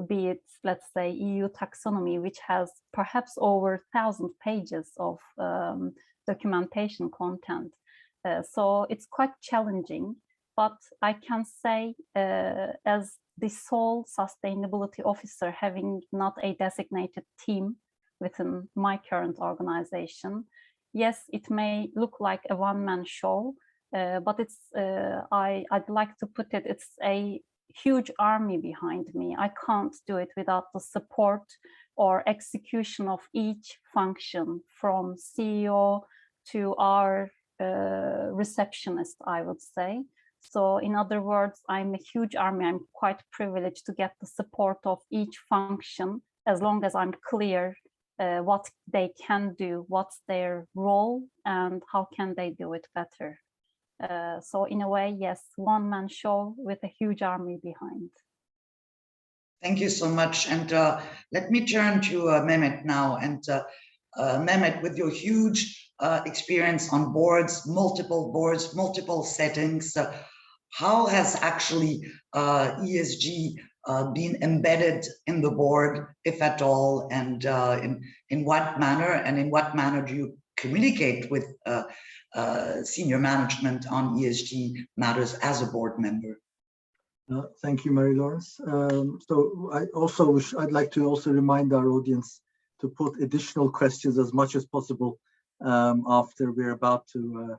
be it, let's say, EU taxonomy, which has perhaps over 1,000 pages of documentation content. So it's quite challenging, but I can say as the sole sustainability officer, having not a designated team within my current organization, yes, it may look like a one-man show, but it's, I'd like to put it, it's a huge army behind me. I can't do it without the support or execution of each function, from CEO to our receptionist, I would say. So in other words, I'm a huge army. I'm quite privileged to get the support of each function, as long as I'm clear what they can do, what's their role, and how can they do it better. So in a way, yes, one-man show with a huge army behind. Thank you so much. And let me turn to Mehmet now. And Mehmet, with your huge experience on boards, multiple settings, how has actually ESG been embedded in the board, if at all, and in what manner? And in what manner do you communicate with senior management on ESG matters as a board member? Thank you, Mary-Laurence. So I'd like to also remind our audience to put additional questions as much as possible after we're about to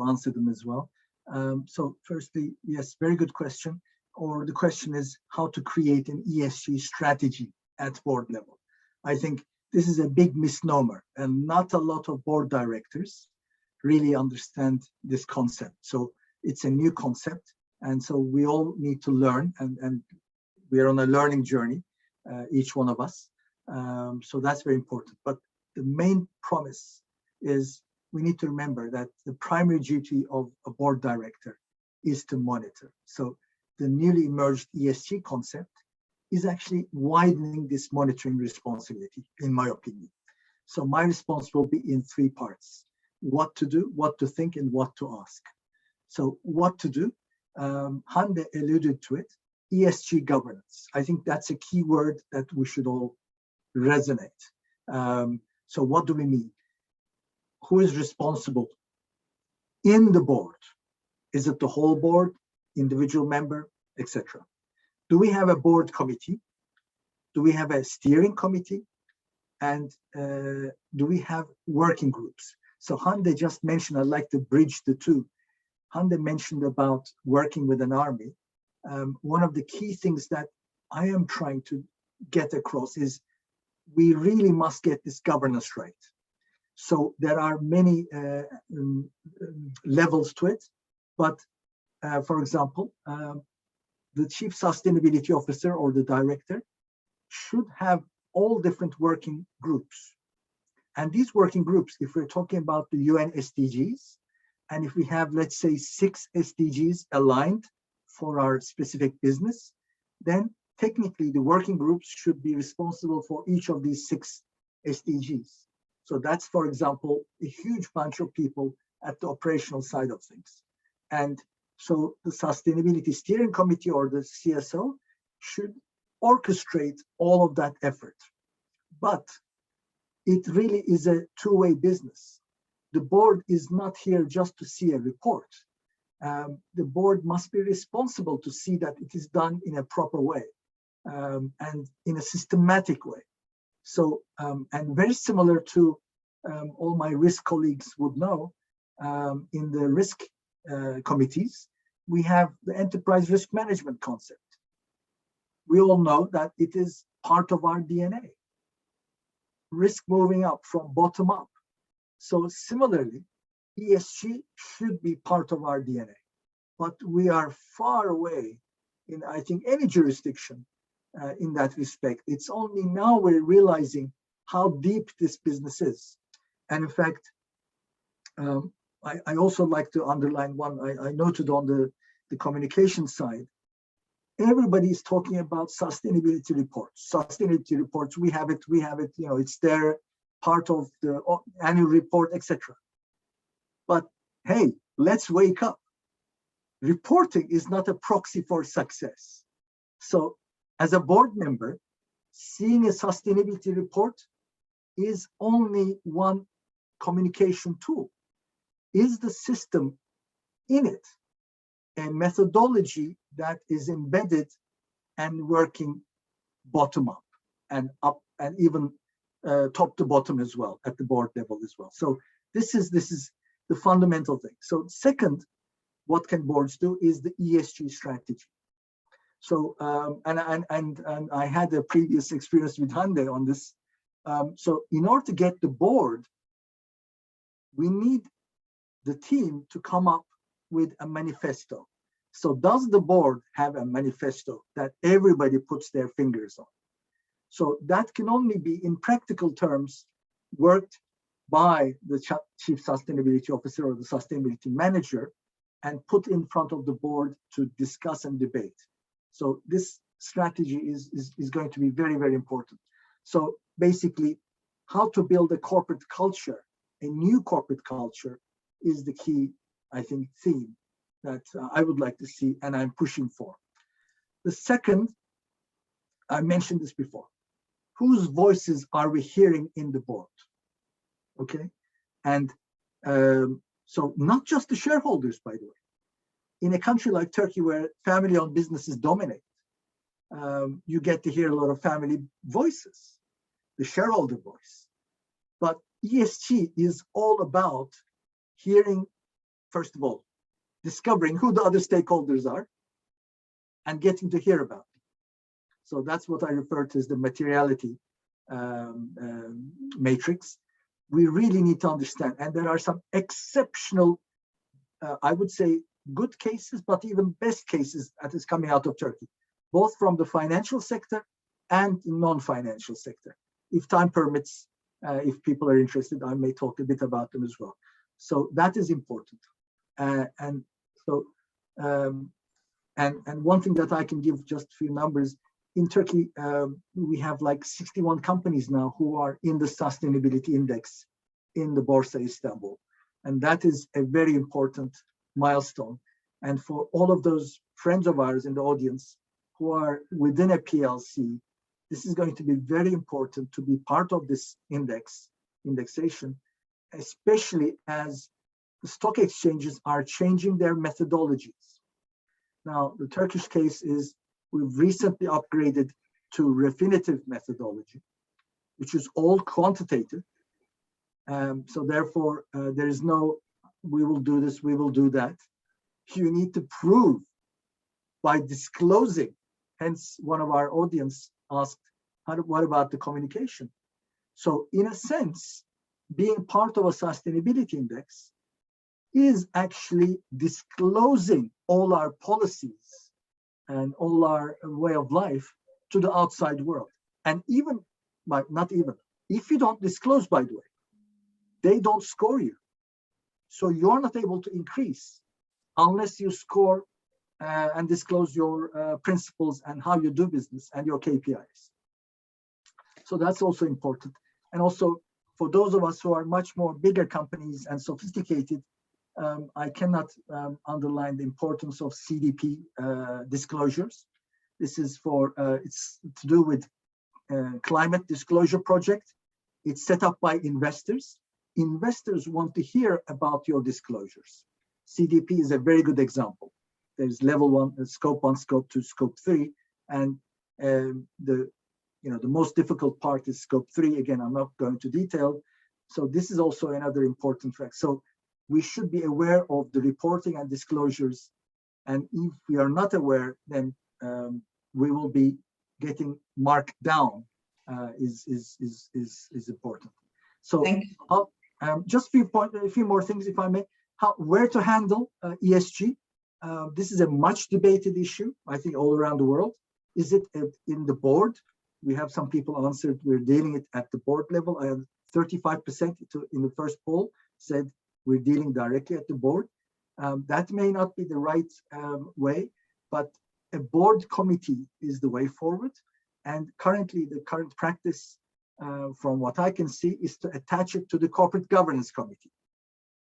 answer them as well. So firstly, yes, very good question. Or the question is how to create an ESG strategy at board level. I think this is a big misnomer, and not a lot of board directors really understand this concept. So it's a new concept, and so we all need to learn, and we're on a learning journey, each one of us. So that's very important. But the main promise is we need to remember that the primary duty of a board director is to monitor. So the newly emerged ESG concept is actually widening this monitoring responsibility, in my opinion. So my response will be in three parts: what to do, what to think, and what to ask. So what to do, Hande alluded to it, ESG governance. I think that's a key word that we should all resonate. So what do we mean? Who is responsible in the board? Is it the whole board, individual member, etc.? Do we have a board committee? Do we have a steering committee? And do we have working groups? So Hande just mentioned, I'd like to bridge the two. Hande mentioned about working with an army. One of the key things that I am trying to get across is we really must get this governance right. So there are many levels to it, but for example, the chief sustainability officer or the director should have all different working groups. And these working groups, if we're talking about the UN SDGs, and if we have, let's say, 6 SDGs aligned for our specific business, then technically the working groups should be responsible for each of these 6 SDGs. So that's, for example, a huge bunch of people at the operational side of things. And so the Sustainability Steering Committee or the CSO should orchestrate all of that effort. But it really is a two-way business. The board is not here just to see a report. The board must be responsible to see that it is done in a proper way and in a systematic way. So, and very similar to all my risk colleagues would know, in the risk committees, we have the enterprise risk management concept. We all know that it is part of our DNA. Risk moving up from bottom up. So similarly, ESG should be part of our DNA, but we are far away in, I think, any jurisdiction in that respect. It's only now we're realizing how deep this business is. And in fact, I also like to underline one I noted on the communication side. Everybody is talking about sustainability reports. Sustainability reports, we have it, you know, it's there, part of the annual report, etc. But hey, let's wake up. Reporting is not a proxy for success. So as a board member, seeing a sustainability report is only one communication tool. Is the system in it a methodology that is embedded and working bottom up and even top to bottom as well at the board level as well? So this is the fundamental thing. So second, what can boards do is the ESG strategy. So and I had a previous experience with Hande on this. So in order to get the board, we need the team to come up with a manifesto. So does the board have a manifesto that everybody puts their fingers on? So that can only be, in practical terms, worked by the chief sustainability officer or the sustainability manager and put in front of the board to discuss and debate. So this strategy is going to be very, very important. So basically, how to build a corporate culture, a new corporate culture, is the key, I think, theme that I would like to see and I'm pushing for. The second, I mentioned this before, whose voices are we hearing in the board? Okay, and so not just the shareholders, by the way. In a country like Turkey, where family-owned businesses dominate, you get to hear a lot of family voices, the shareholder voice. But ESG is all about hearing, first of all, discovering who the other stakeholders are and getting to hear about them. So that's what I refer to as the materiality matrix. We really need to understand, and there are some exceptional, I would say, good cases, but even best cases that is coming out of Turkey, both from the financial sector and non-financial sector. If time permits, if people are interested, I may talk a bit about them as well. So that is important. And one thing that I can give just a few numbers, in Turkey, we have like 61 companies now who are in the sustainability index in the Borsa Istanbul. And that is a very important milestone. And for all of those friends of ours in the audience who are within a PLC, this is going to be very important to be part of this indexation, especially as the stock exchanges are changing their methodologies. Now, the Turkish case is we've recently upgraded to Refinitiv methodology, which is all quantitative. So therefore, there is no, we will do this, we will do that. You need to prove by disclosing. Hence, one of our audience asked, what about the communication? So in a sense, being part of a sustainability index is actually disclosing all our policies and all our way of life to the outside world. And even, not even, if you don't disclose, by the way, they don't score you. So you're not able to increase unless you score and disclose your principles and how you do business and your KPIs. So that's also important. And also for those of us who are much more bigger companies and sophisticated, I cannot underline the importance of CDP disclosures. This is for, it's to do with climate disclosure project. It's set up by investors. Investors want to hear about your disclosures. CDP is a very good example. There's level 1, scope 1, scope 2, scope 3, and the most difficult part is scope 3. Again, I'm not going to detail. So this is also another important fact. So we should be aware of the reporting and disclosures, and if we are not aware, then we will be getting marked down. Is important. So just a few more things, if I may. Where to handle ESG? This is a much debated issue, I think, all around the world. Is it in the board? We have some people answered, we're dealing it at the board level. I have 35% in the first poll said we're dealing directly at the board. That may not be the right way, but a board committee is the way forward. And currently, the current practice, from what I can see, is to attach it to the corporate governance committee.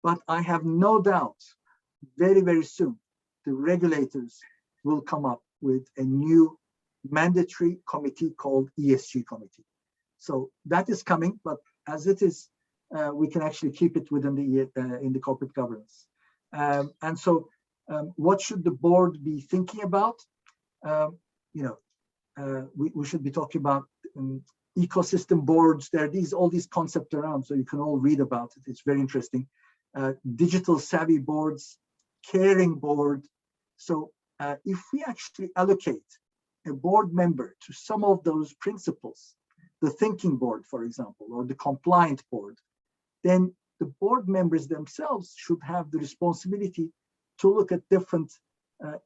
But I have no doubt, very, very soon, the regulators will come up with a new mandatory committee called ESG committee. So that is coming, but as it is, we can actually keep it within the in the corporate governance. And so, what should the board be thinking about? We should be talking about ecosystem boards. There are all these concepts around, so you can all read about it. It's very interesting. Digital savvy boards, caring board. So if we actually allocate a board member to some of those principles, the thinking board, for example, or the compliant board, then the board members themselves should have the responsibility to look at different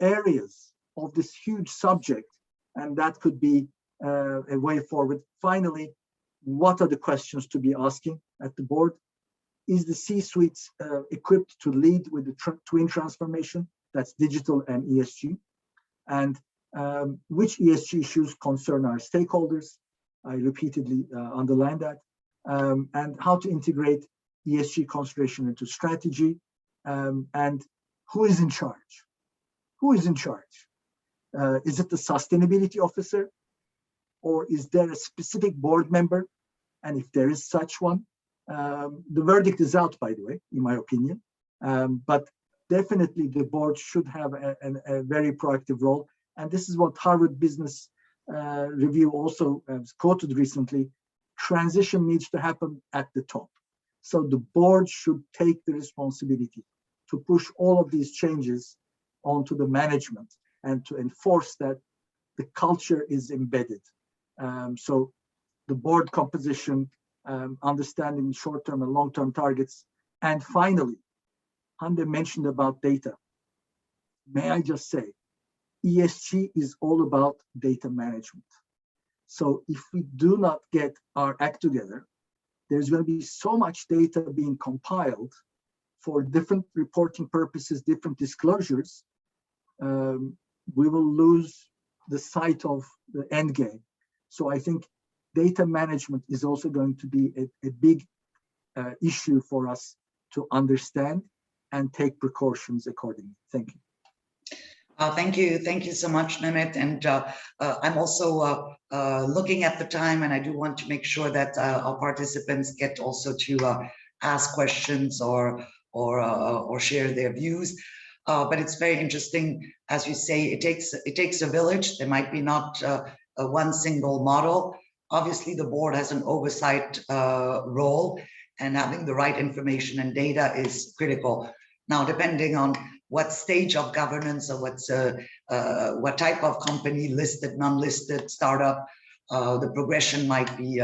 areas of this huge subject, and that could be a way forward. Finally, what are the questions to be asking at the board? Is the C-suite equipped to lead with the twin transformation? That's digital and ESG. And which ESG issues concern our stakeholders? I repeatedly underline that. And how to integrate ESG consideration into strategy. And who is in charge? Who is in charge? Is it the sustainability officer? Or is there a specific board member? And if there is such one, the verdict is out, by the way, in my opinion. But definitely the board should have a very proactive role. And this is what Harvard Business Review also quoted recently. Transition needs to happen at the top. So the board should take the responsibility to push all of these changes onto the management and to enforce that the culture is embedded. So the board composition, understanding short-term and long-term targets. And finally, Hande mentioned about data. May I just say, ESG is all about data management. So if we do not get our act together, there's going to be so much data being compiled for different reporting purposes, different disclosures, we will lose the sight of the end game. So I think data management is also going to be a big issue for us to understand and take precautions accordingly. Thank you. Thank you so much, Mehmet. And I'm also looking at the time, and I do want to make sure that our participants get also to ask questions or share their views. But it's very interesting, as you say, it takes a village. There might be not one single model. Obviously, the board has an oversight role, and having the right information and data is critical. Now, depending on what stage of governance or what type of company, listed, non-listed, startup, the progression might be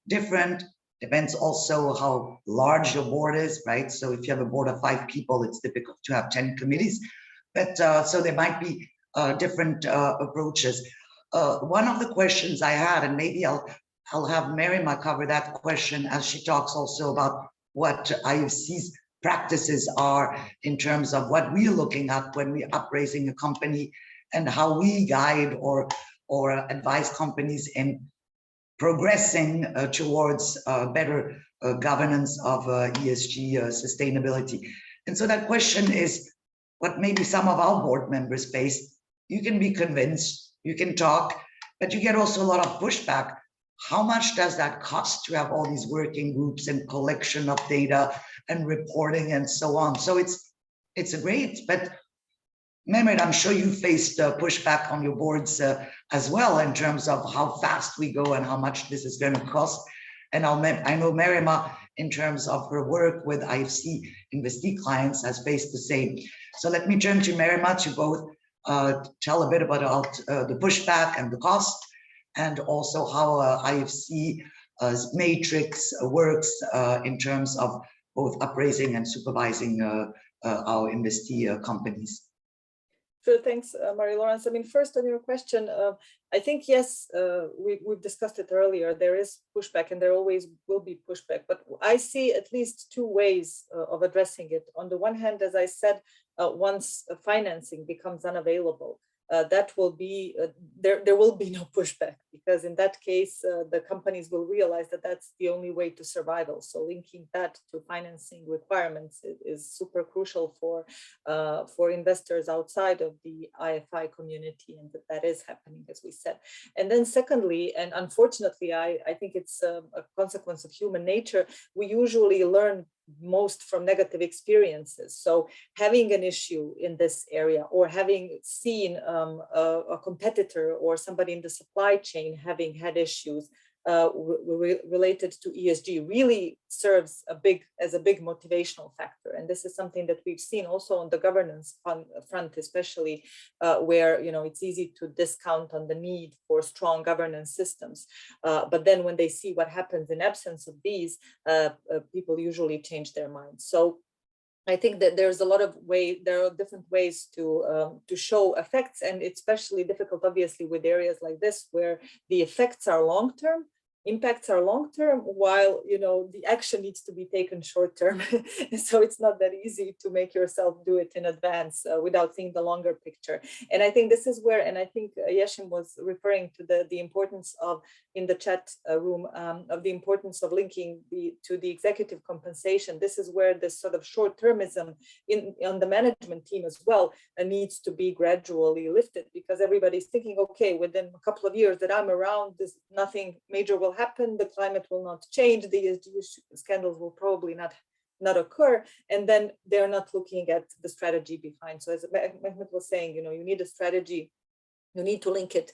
different. Depends also how large your board is, right? So if you have a board of 5 people, it's difficult to have 10 committees. But so there might be different approaches. One of the questions I had, and maybe I'll have Marima cover that question as she talks also about what IFC's practices are in terms of what we're looking at when we're upraising a company and how we guide or advise companies in progressing towards better governance of ESG sustainability. And so that question is what maybe some of our board members face. You can be convinced, you can talk, but you get also a lot of pushback. How much does that cost to have all these working groups and collection of data and reporting and so on? So it's a great, but Mehmet, I'm sure you faced pushback on your boards as well in terms of how fast we go and how much this is going to cost. And I know Marima, in terms of her work with IFC investee clients, has faced the same. So let me turn to Marima to both tell a bit about the pushback and the cost, and also how IFC matrix works in terms of both upraising and supervising our investee companies. Sure, thanks, Marie-Laurence. I mean, first on your question, I think, yes, we've discussed it earlier. There is pushback and there always will be pushback, but I see at least 2 ways of addressing it. On the one hand, as I said, once financing becomes unavailable, that will be, there will be no pushback, because in that case, the companies will realize that that's the only way to survival. So linking that to financing requirements is super crucial for investors outside of the IFI community, and that is happening, as we said. And then secondly, and unfortunately, I think it's a consequence of human nature, we usually learn most from negative experiences. So having an issue in this area, or having seen a competitor or somebody in the supply chain having had issues related to ESG, really serves as a big motivational factor. And this is something that we've seen also on the governance front, especially where it's easy to discount on the need for strong governance systems. But then when they see what happens in absence of these, people usually change their minds. So I think that there's a lot of there are different ways to show effects, and it's especially difficult, obviously, with areas like this where the effects are long-term, impacts are long-term, while the action needs to be taken short-term. So it's not that easy to make yourself do it in advance without seeing the longer picture. And I think this is where, and I think Yeshim was referring to the importance of, in the chat room, of the importance of linking to the executive compensation. This is where this sort of short-termism on the management team as well needs to be gradually lifted, because everybody's thinking, okay, within a couple of years that I'm around, nothing major will happen, the climate will not change, the ESG scandals will probably not occur, and then they're not looking at the strategy behind. So as Mehmet was saying, you need a strategy, you need to link it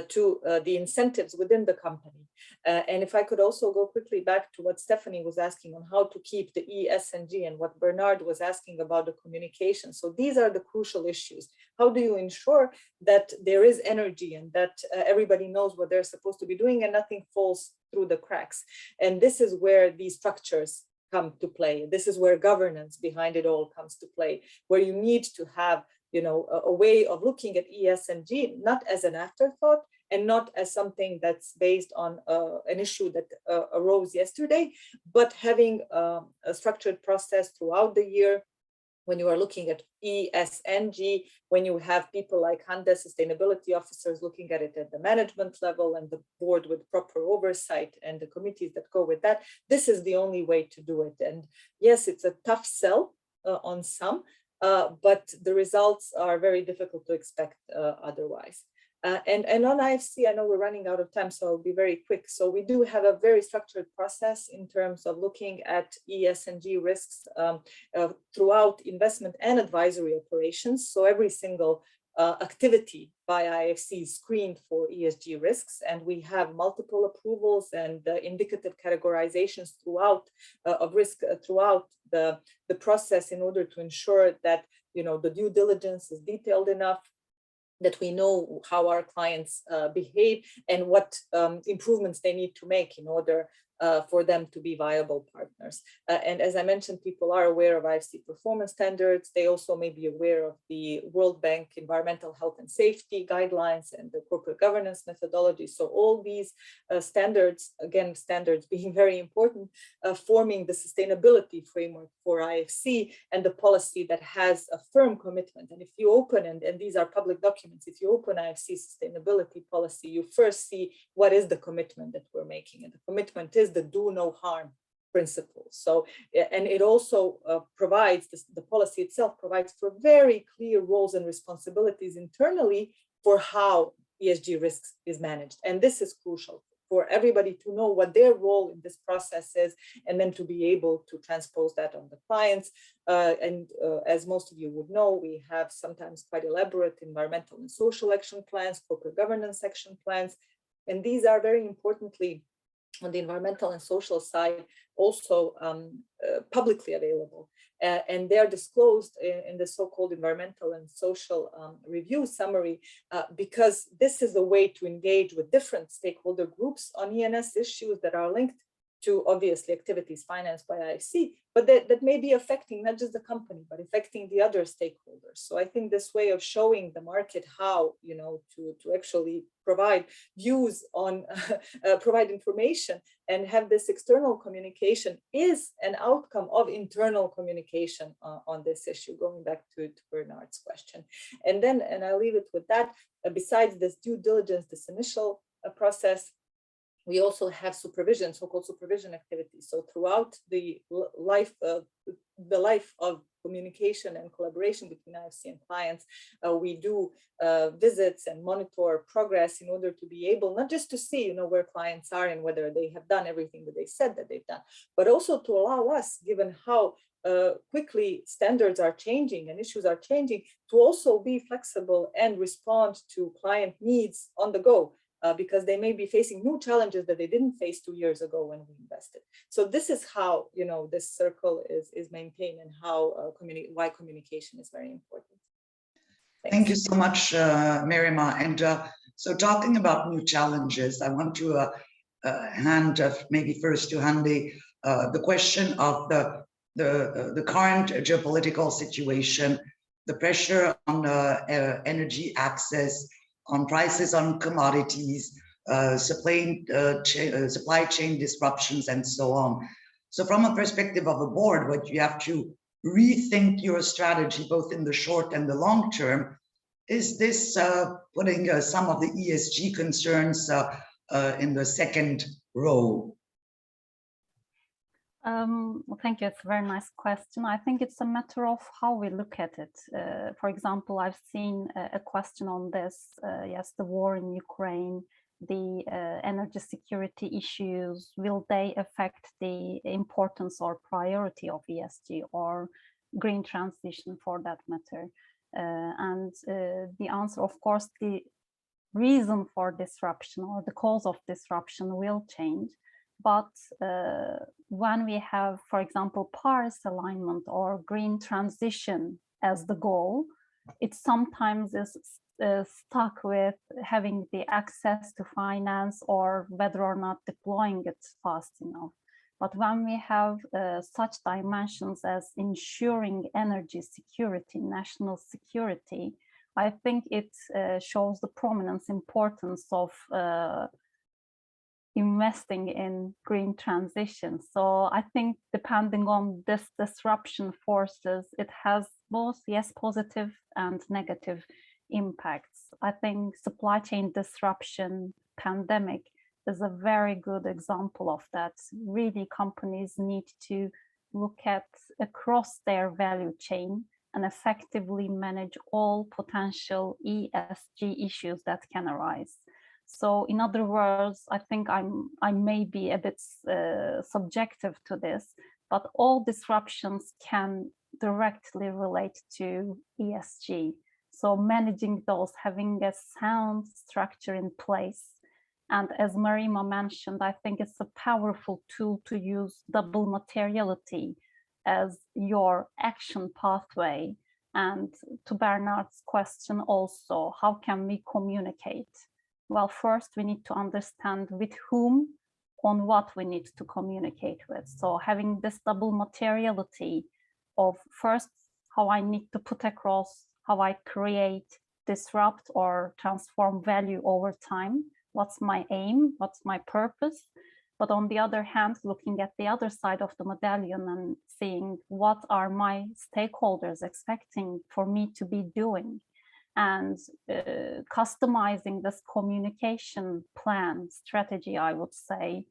to the incentives within the company. And if I could also go quickly back to what Stephanie was asking on how to keep the ESG, and what Bernard was asking about the communication. So these are the crucial issues. How do you ensure that there is energy, and that everybody knows what they're supposed to be doing, and nothing falls through the cracks? And this is where these structures come to play. This is where governance behind it all comes to play, where you need to have a way of looking at ESG, not as an afterthought, and not as something that's based on an issue that arose yesterday, but having a structured process throughout the year. When you are looking at ESG, when you have people like Hande, sustainability officers, looking at it at the management level, and the board with proper oversight, and the committees that go with that, this is the only way to do it. And yes, it's a tough sell on some, but the results are very difficult to expect otherwise. And on IFC, I know we're running out of time, so I'll be very quick. So we do have a very structured process in terms of looking at ESG risks throughout investment and advisory operations. So every single activity by IFC is screened for ESG risks, and we have multiple approvals and indicative categorizations throughout of risk throughout the process, in order to ensure that the due diligence is detailed enough, that we know how our clients behave, and what improvements they need to make in order for them to be viable partners. And as I mentioned, people are aware of IFC performance standards. They also may be aware of the World Bank environmental health and safety guidelines and the corporate governance methodology. So all these standards, again, standards being very important, forming the sustainability framework for IFC, and the policy that has a firm commitment. And if you open, and these are public documents, if you open IFC sustainability policy, you first see what is the commitment that we're making. And the commitment is the do no harm principle. So, and it also provides, the policy itself provides for very clear roles and responsibilities internally for how ESG risks is managed. And this is crucial for everybody to know what their role in this process is, and then to be able to transpose that on the clients. As most of you would know, we have sometimes quite elaborate environmental and social action plans, corporate governance action plans, and these are very importantly, on the environmental and social side, also publicly available. And they are disclosed in the so-called environmental and social review summary, because this is a way to engage with different stakeholder groups on ENS issues that are linked to obviously activities financed by IFC, but that may be affecting not just the company, but affecting the other stakeholders. So I think this way of showing the market how, to actually provide views on, provide information and have this external communication is an outcome of internal communication on this issue, going back to Bernard's question. And I'll leave it with that. Besides this due diligence, this initial process, we also have supervision, so-called supervision activities. So throughout the life of communication and collaboration between IFC and clients, we do visits and monitor progress in order to be able not just to see, where clients are and whether they have done everything that they said that they've done, but also to allow us, given how quickly standards are changing and issues are changing, to also be flexible and respond to client needs on the go. Because they may be facing new challenges that they didn't face 2 years ago when we invested. So this is how this circle is maintained and how why communication is very important. Thanks. Thank you so much, Merima. And so talking about new challenges, I want to hand maybe first to Hande the question of the current geopolitical situation, the pressure on energy access, on prices on commodities, supply chain disruptions, and so on. So from a perspective of a board, what you have to rethink your strategy, both in the short and the long term, is this putting some of the ESG concerns in the second row? Well, thank you. It's a very nice question. I think it's a matter of how we look at it. For example, I've seen a question on this. Yes, the war in Ukraine, the energy security issues, will they affect the importance or priority of ESG or green transition for that matter? And the answer, of course, the reason for disruption or the cause of disruption will change. But when we have, for example, Paris alignment or green transition as the goal, it sometimes is stuck with having the access to finance or whether or not deploying it fast enough. But when we have such dimensions as ensuring energy security, national security, I think it shows the prominence, importance of investing in green transition. So I think depending on this disruption forces, it has both, yes, positive and negative impacts. I think supply chain disruption, pandemic is a very good example of that. Really, companies need to look at across their value chain and effectively manage all potential ESG issues that can arise. So in other words, I think I may be a bit subjective to this, but all disruptions can directly relate to ESG. So managing those, having a sound structure in place. And as Merima mentioned, I think it's a powerful tool to use double materiality as your action pathway. And to Bernard's question also, how can we communicate? Well, first we need to understand with whom, on what we need to communicate with. So having this double materiality of first, how I need to put across, how I create, disrupt, or transform value over time. What's my aim? What's my purpose? But on the other hand, looking at the other side of the medallion and seeing what are my stakeholders expecting for me to be doing, and customizing this communication plan strategy, I would say,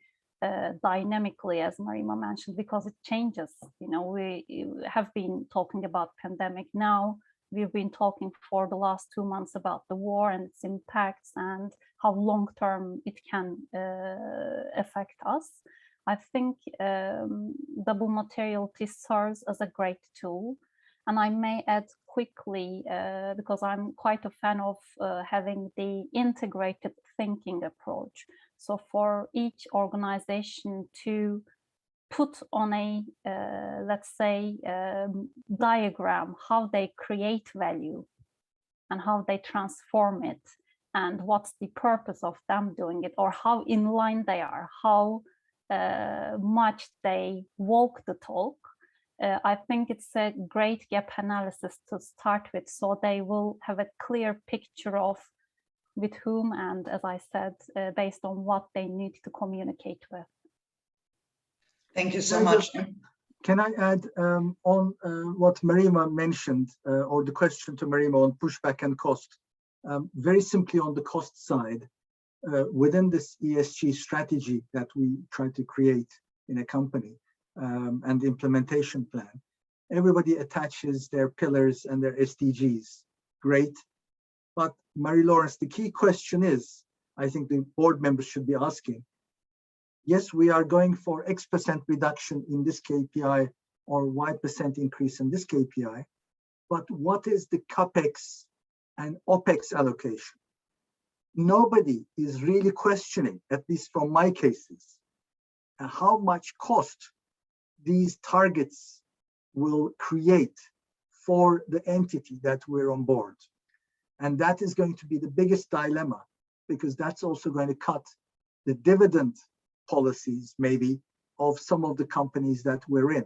dynamically, as Merima mentioned, because it changes. We have been talking about pandemic now. We've been talking for the last 2 months about the war and its impacts and how long-term it can affect us. I think double materiality serves as a great tool. And I may add quickly, because I'm quite a fan of having the integrated thinking approach. So for each organization to put on a, let's say, diagram, how they create value and how they transform it and what's the purpose of them doing it, or how in line they are, how much they walk the talk. I think it's a great gap analysis to start with, so they will have a clear picture of with whom and, as I said, based on what they need to communicate with. Thank you so much. Can I add on what Marima mentioned, or the question to Marima on pushback and cost? Very simply on the cost side, within this ESG strategy that we try to create in a company and the implementation plan, everybody attaches their pillars and their SDGs. Great. But Marie-Laurence, the key question is, I think the board members should be asking, yes, we are going for X% reduction in this KPI or Y% increase in this KPI, but what is the CAPEX and OPEX allocation? Nobody is really questioning, at least from my cases, how much cost these targets will create for the entity that we're on board. And that is going to be the biggest dilemma, because that's also going to cut the dividend policies, maybe, of some of the companies that we're in.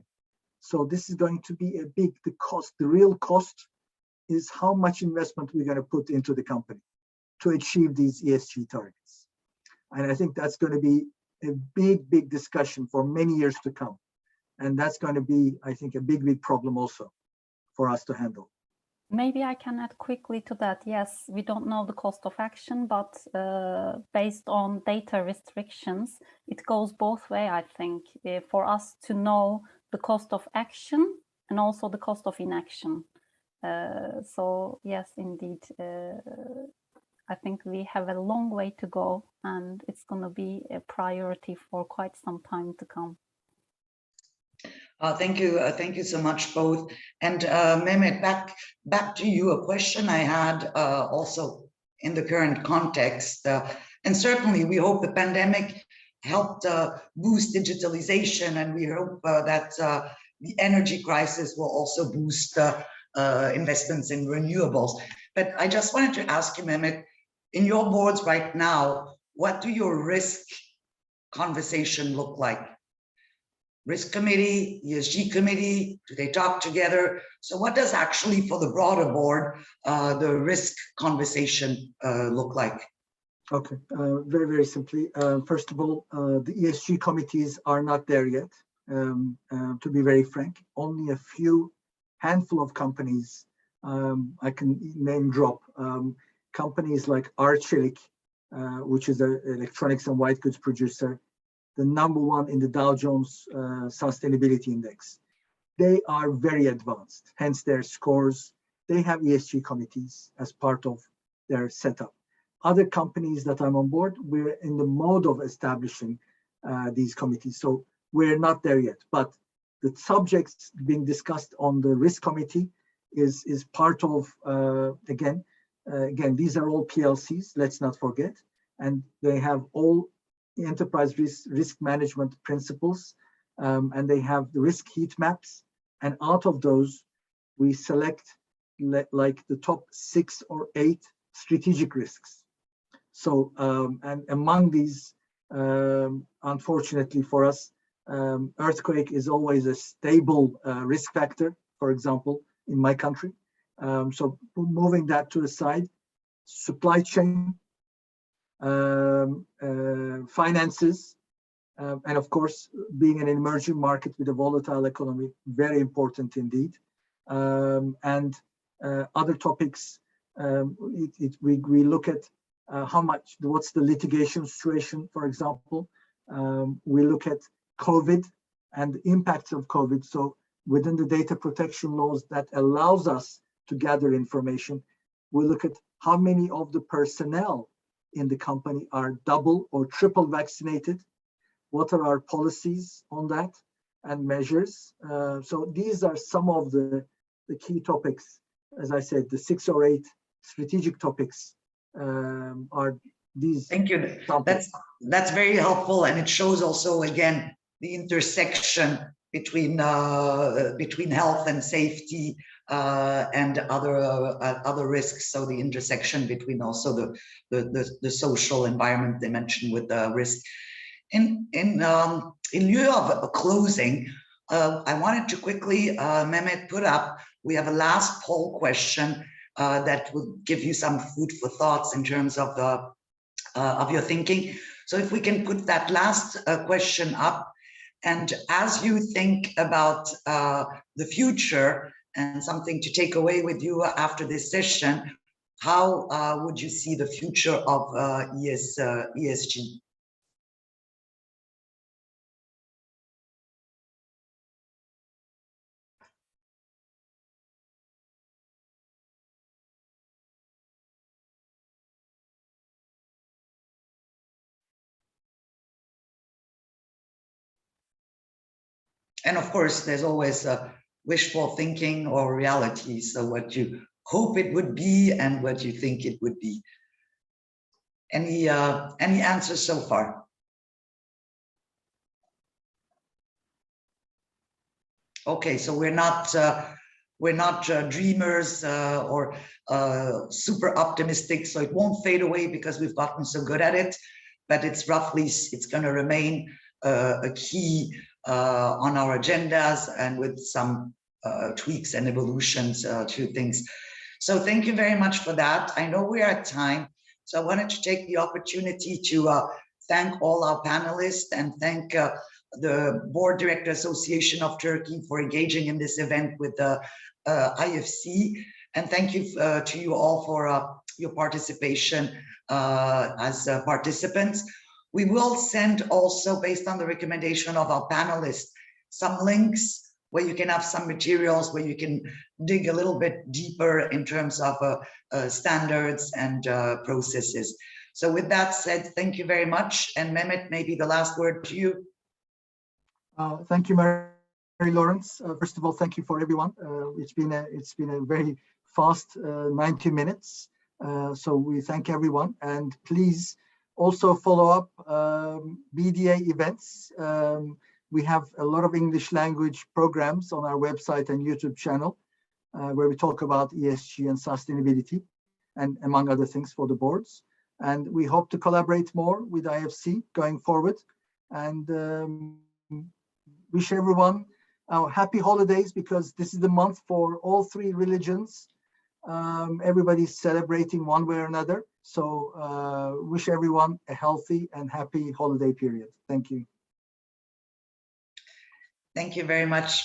So this is going to be a big, the real cost is how much investment we're going to put into the company to achieve these ESG targets. And I think that's going to be a big, big discussion for many years to come. And that's going to be, I think, a big, big problem also for us to handle. Maybe I can add quickly to that. Yes, we don't know the cost of action, but based on data restrictions, it goes both ways, I think, for us to know the cost of action and also the cost of inaction. So yes, indeed, I think we have a long way to go, and it's going to be a priority for quite some time to come. Thank you so much, both. And Mehmet, back to you. A question I had also in the current context, and certainly we hope the pandemic helped boost digitalization, and we hope that the energy crisis will also boost investments in renewables. But I just wanted to ask you, Mehmet, in your boards right now, what do your risk conversation look like? Risk committee, ESG committee, do they talk together? So what does actually, for the broader board, the risk conversation look like? Okay, very, very simply. First of all, the ESG committees are not there yet. To be very frank, only a handful of companies, I can name drop, companies like Arçelik, which is an electronics and white goods producer, the #1 in the Dow Jones Sustainability Index. They are very advanced, hence their scores. They have ESG committees as part of their setup. Other companies that I'm on board, we're in the mode of establishing these committees. So we're not there yet, but the subjects being discussed on the risk committee is part of, again, these are all PLCs, let's not forget, and they have all enterprise risk management principles, and they have the risk heat maps, and out of those we select like the top 6 or 8 strategic risks. So and among these, unfortunately for us, earthquake is always a stable risk factor, for example, in my country. So moving that to the side, supply chain, finances, and of course, being an emerging market with a volatile economy, very important indeed. And other topics, we look at what's the litigation situation, for example. We look at COVID and the impacts of COVID. So within the data protection laws that allows us to gather information, we look at how many of the personnel in the company are double or triple vaccinated. What are our policies on that and measures? So these are some of the key topics. As I said, the 6 or 8 strategic topics are these. Thank you. That's very helpful, and it shows also again the intersection between health and safety and other risks. So the intersection between also the social environment dimension with the risk. In lieu of a closing, I wanted to quickly, Mehmet, put up, we have a last poll question that will give you some food for thoughts in terms of your thinking. So if we can put that last question up, and as you think about the future and something to take away with you after this session, how would you see the future of ESG? And of course, there's always wishful thinking or reality. So what you hope it would be and what you think it would be. Any answers so far? Okay, so we're not dreamers or super optimistic, so it won't fade away because we've gotten so good at it. But it's going to remain a key on our agendas, and with some tweaks and evolutions to things. So thank you very much for that. I know we're at time, so I wanted to take the opportunity to thank all our panelists and thank the Board Director Association of Turkey for engaging in this event with the IFC. And thank you to you all for your participation as participants. We will send also, based on the recommendation of our panelists, some links where you can have some materials where you can dig a little bit deeper in terms of standards and processes. So with that said, thank you very much. And Mehmet, maybe the last word to you. Thank you, Mary-Laurence. First of all, thank you for everyone. It's been a very fast 90 minutes. So we thank everyone, and please also follow up BDA events. We have a lot of English language programs on our website and YouTube channel where we talk about ESG and sustainability, and among other things for the boards. And we hope to collaborate more with IFC going forward, and wish everyone happy holidays, because this is the month for all three religions. Everybody's celebrating one way or another. So wish everyone a healthy and happy holiday period. Thank you. Thank you very much.